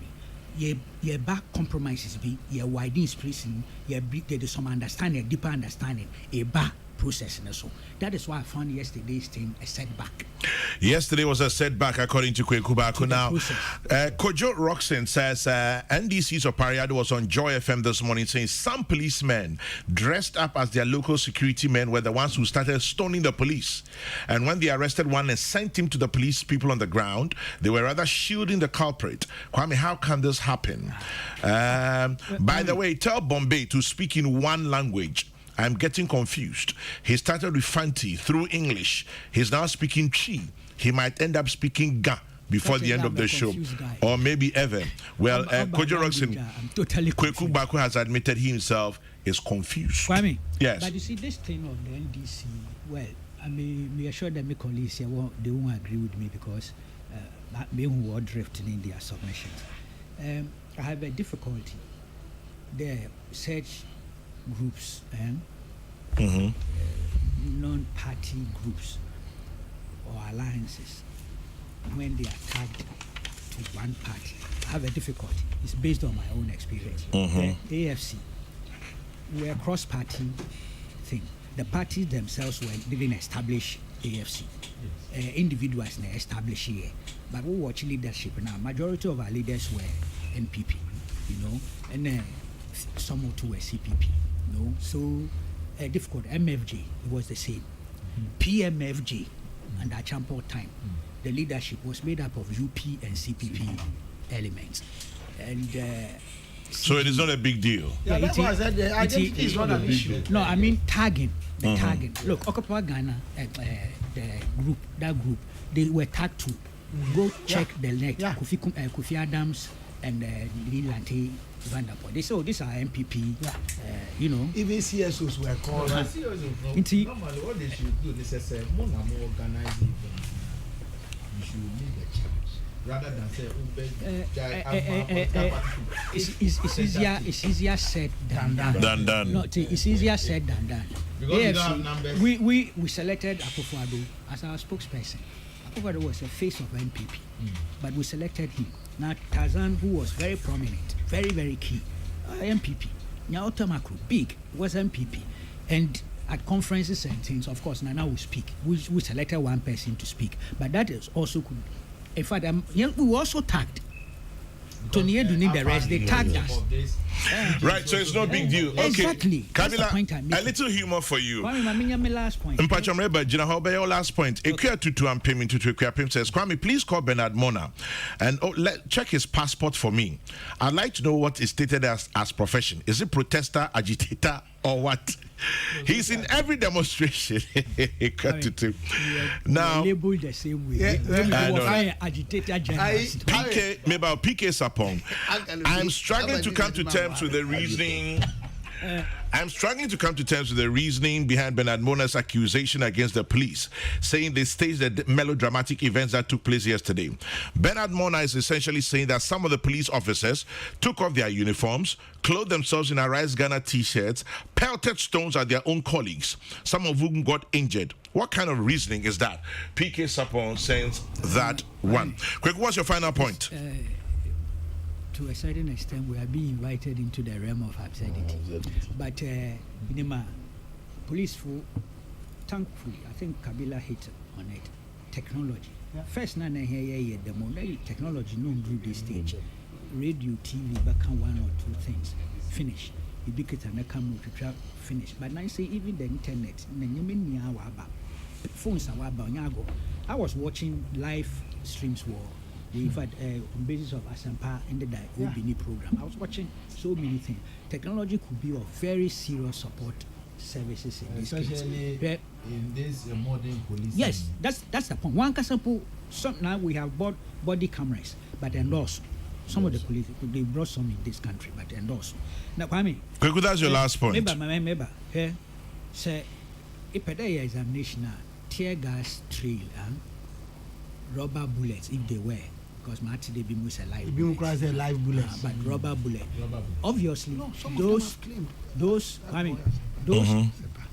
Your back compromises be your widening spacing, there's some understanding, a deeper understanding, a back process. So that is why I found yesterday's thing a setback. Yesterday was a setback, according to Kweku. Now, Kojo Roxon says NDC's Opariado was on Joy FM this morning saying some policemen dressed up as their local security men were the ones who started stoning the police. And when they arrested one and sent him to the police people on the ground, they were rather shielding the culprit. Kwame, how can this happen? By the way, tell Bombay to speak in one language. I'm getting confused. He started with Fanti through English. He's now speaking Chi. He might end up speaking Ga before the end of the show. Or maybe ever. Well, Kojo Roxon, Kweku Baku has admitted he himself is confused. Kwame, yes. But you see, this thing of the NDC, well, I mean, we are sure that my colleagues here they won't agree with me because they who are drifting in their submissions. I have a difficulty. There search groups and non-party groups or alliances when they are tagged to one party. I have a difficulty. It's based on my own experience. The AFC, we're a cross-party thing. The parties themselves didn't establish AFC. Individuals establish here. But we watch leadership now. Majority of our leaders were NPP, and some or two were CPP, So difficult. MFJ, it was the same. PMFJ, and at some point time, the leadership was made up of UP and CPP elements. And so it is not a big deal. Yeah, that's why I said the identity is not an issue. No, I mean tagging. The tagging. Look, Occupy Ghana, that group, they were tagged to go check the net. Kofi Adams and Lilante Vanderpool. They say, oh, these are MPP. Even CSOs were called. Normally, what they should do, they say, more organizing. You should lead the charge. Rather than say, it's easier said than done. No, it's easier said than done. Because we selected Akufo-Addo as our spokesperson. Akufo-Addo was the face of NPP, but we selected him. Now Tarzan, who was very prominent, very, very key, MPP. Now Otamakru, big, was MPP. And at conferences and things, of course, Nana will speak. We selected one person to speak, but that is also good. In fact, we were also tagged. Tony Edu the rest, they tagged us. Right, so it's no big deal. Okay. Exactly. Kabila, a little humor for you. My last point. Your last point. Equia Tutu and payment to Equia Pim says, Kwame, please call Bernard Mona and check his passport for me. I'd like to know what is stated as profession. Is it protester, agitator, or what? He's in every demonstration. Now, labeled the same way. Agitator journalist. PK Sapong. I'm struggling to come to terms with the reasoning. I'm struggling to come to terms with the reasoning behind Bernard Mona's accusation against the police, saying they staged the melodramatic events that took place yesterday. Bernard Mona is essentially saying that some of the police officers took off their uniforms, clothed themselves in Unauthorized Ghana t-shirts, pelted stones at their own colleagues, some of whom got injured. What kind of reasoning is that? PK Sapon says that one. Quick, what's your final point? To a certain extent, we are being invited into the realm of absurdity. But police, thankfully, I think Kabila hit on it. Technology. First, technology no do this stage. Radio, TV, back one or two things. Finish. Ubiquitous and come to finish. But now I say even the internet, phones are about. I was watching live streams in fact, on basis of Asampa and the Obini program, I was watching so many things. Technology could be of very serious support services in this case. Especially in this modern police. Yes, that's the point. One example, now we have bought body cameras, but endorsed. Some of the police, they brought some in this country, but endorsed. Now, Kwame. Quick, that's your last point. Remember, say, a pedal examination, tear gas trail, rubber bullets, if they were. Because Marty they be most live bullets. But rubber bullet. Obviously, those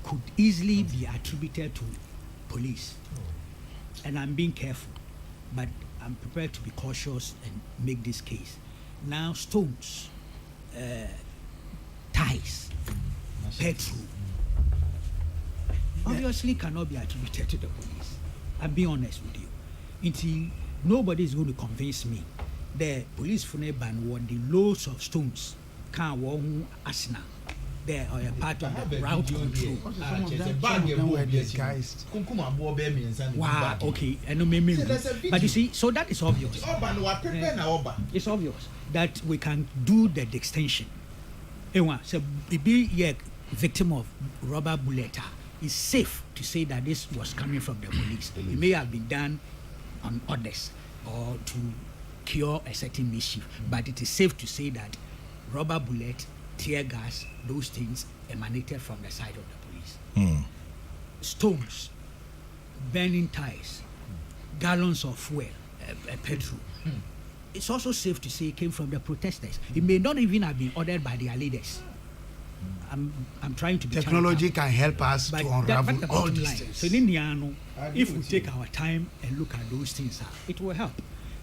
could easily be attributed to police. And I'm being careful, but I'm prepared to be cautious and make this case. Now, stones, ties, petrol, obviously cannot be attributed to the police. I'll be honest with you. Nobody is going to convince me the police for ban what the loads of stones can walk asna there or a part of the route control. Wow, okay, but you see, so that is obvious. It's obvious that we can do the extension. So be a victim of rubber bullet. It's safe to say that this was coming from the police. It may have been done on orders or to cure a certain mischief, but it is safe to say that rubber bullet, tear gas, those things emanated from the side of the police. Stones, burning tires, gallons of fuel, petrol. It's also safe to say it came from the protesters. It may not even have been ordered by their leaders. I'm trying to be technology can help us to unravel all these things. So if we take our time and look at those things, it will help.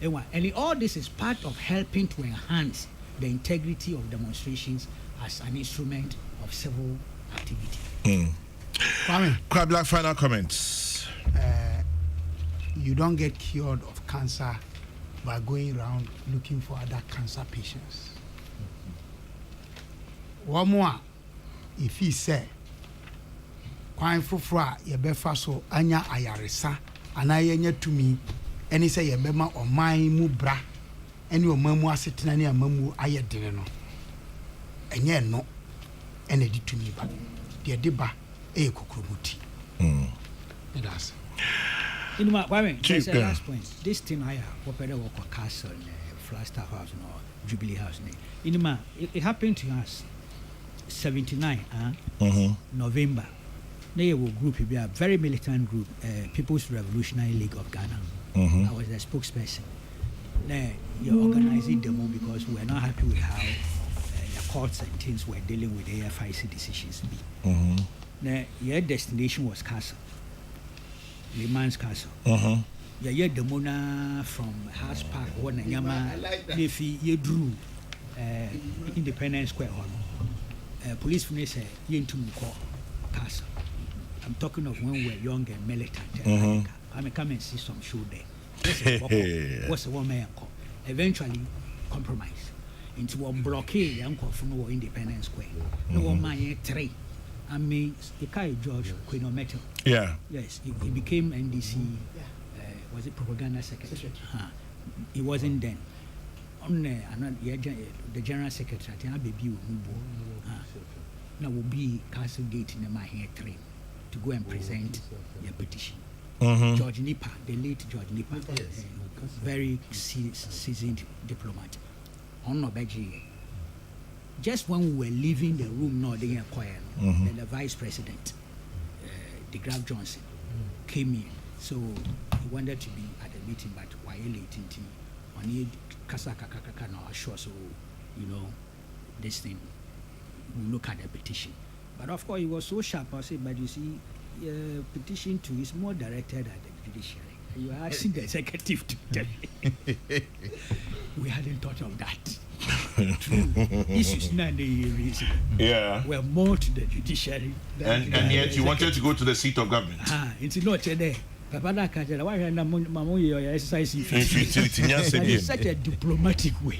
And all this is part of helping to enhance the integrity of demonstrations as an instrument of civil activity. Quite Black, final comments. You don't get cured of cancer by going around looking for other cancer patients. One more, if he say, "Kwine fufra yebefa so anya ayaresa anayenya to me," and he say yebema or my mubra, and your mamu asetena ne amamu ayedene no, and ye no, and it to me, but the deba e Kokrokoo. That's. In my there's a last point. This thing I have, Opera Walker Castle, Flagstaff House, or Jubilee House. It happened to us 79, November. They were a group, a very militant group, People's Revolutionary League of Ghana. I was the spokesperson. You're organizing demo because we're not happy with how the courts and things were dealing with AFIC decisions. Your destination was Castle. Leman's Castle. You the Mona from House Park, one Yama, Nefi, you drew Independence Square Hall. Police say you to Castle. I'm talking of when we were young and militant. I may come and see some show there. What's a woman? Eventually, compromise into one blockade. Uncle from Independence Square. No one man 3. I mean, George Queen Metal. Yeah. Yes, he became NDC. Was it propaganda secretary? He wasn't then. On the general secretary, now will be Castle Gate in my hair train to go and present your petition. George Nipa, the late George Nipa, very seasoned diplomat. On Nobeji. Just when we were leaving the room, no, they inquired. Then the vice president, the Graf Johnson, came in. So he wanted to be at the meeting, but while late on he kasaka no sure. So this thing, we look at the petition. But of course, he was so sharp. I said, but you see, petition 2 is more directed at the judiciary. You are asking the executive to tell me. We hadn't thought of that. Issues not the reason. Yeah. We're more to the judiciary. And yet you wanted to go to the seat of government. It's not today. It's such a diplomatic way.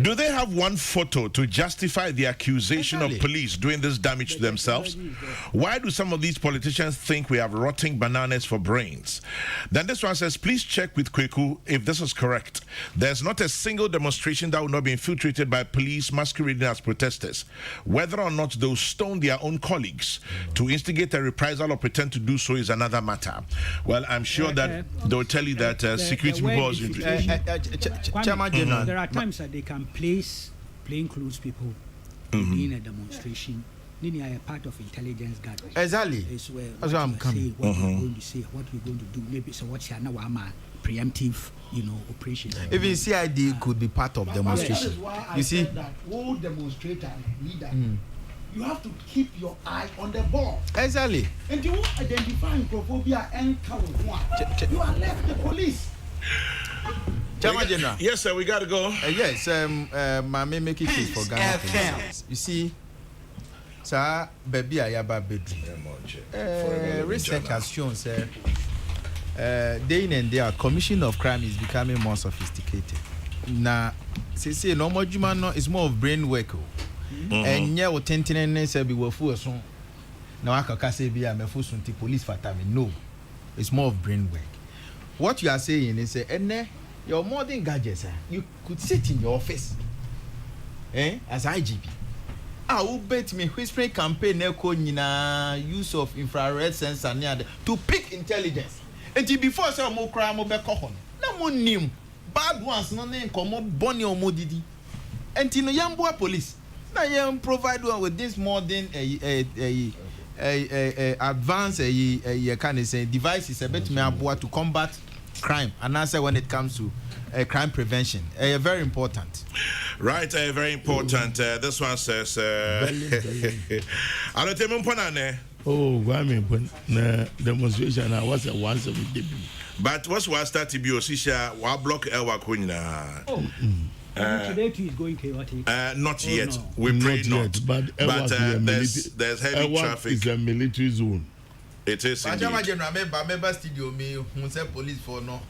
Do they have one photo to justify the accusation of police doing this damage to themselves? Why do some of these politicians think we have rotting bananas for brains? Then this one says, please check with Kokrokoo if this is correct. There's not a single demonstration that will not be infiltrated by police masquerading as protesters. Whether or not they'll stone their own colleagues to instigate a reprisal or pretend to do so is another matter. Well, I'm sure that they'll tell you that security people was there are times that they can place plainclothes people in a demonstration. Then you are a part of intelligence gathering. Exactly. That's why I'm coming. What we're going to say, what we're going to do. Maybe so. What's your preemptive, operation? Even CID could be part of demonstration. That is why I you see, said that all demonstrator and leader, you have to keep your eye on the ball. Exactly. And you identify microphobia and you are left the police. General. Yes, sir, we got to go. Yes, my main making case for Ghana police. You see, sir, baby, I have a bedroom. Research has shown, sir, day in and day out, commission of crime is becoming more sophisticated. Now, say no more human, it's more of brain work. And yeah, what tenting say be full soon. Now I can say be a full soon police for time. No, it's more of brain work. What you are saying is, your modern gadgets, you could sit in your office, as IGP. I will bet me whispering campaign use of infrared sensor to pick intelligence. And before some more crime over cohon, no more name bad ones, no name come up bonny or modidi. And Tino Yambua police. Now you provide one with this modern advance a kind of say devices a bit me aboa to combat crime, and answer when it comes to crime prevention. Very important. Right, very important. This one says, oh, why me when demonstration I was a once a week. But what's what start to be Osisha, wa block Elwa Kunya? Today too is going chaotic. Not yet. No. We pray Not yet, but there's heavy traffic. It's a military zone. It is indeed. Member studio me who say police for no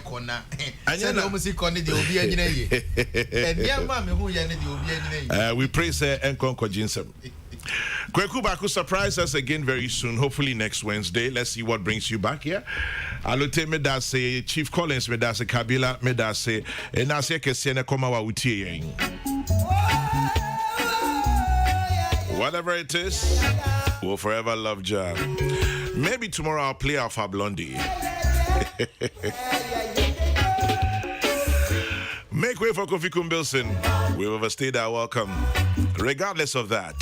corner. And you know, we pray say Enkonko Jinsem. Kweku Baku surprise us again very soon, hopefully next Wednesday. Let's see what brings you back here. Alote Medase, Chief Collins Medase, Kabila Medase, and Nase Kesiene Komawa Utie. Whatever it is, we'll forever love Ja. Maybe tomorrow I'll play Alpha Blondie. Make way for Kofi Kumbilson. We've overstayed our welcome. Regardless of that,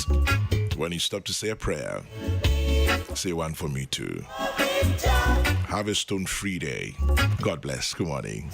when you stop to say a prayer, say one for me too. Have a stone-free day. God bless. Good morning.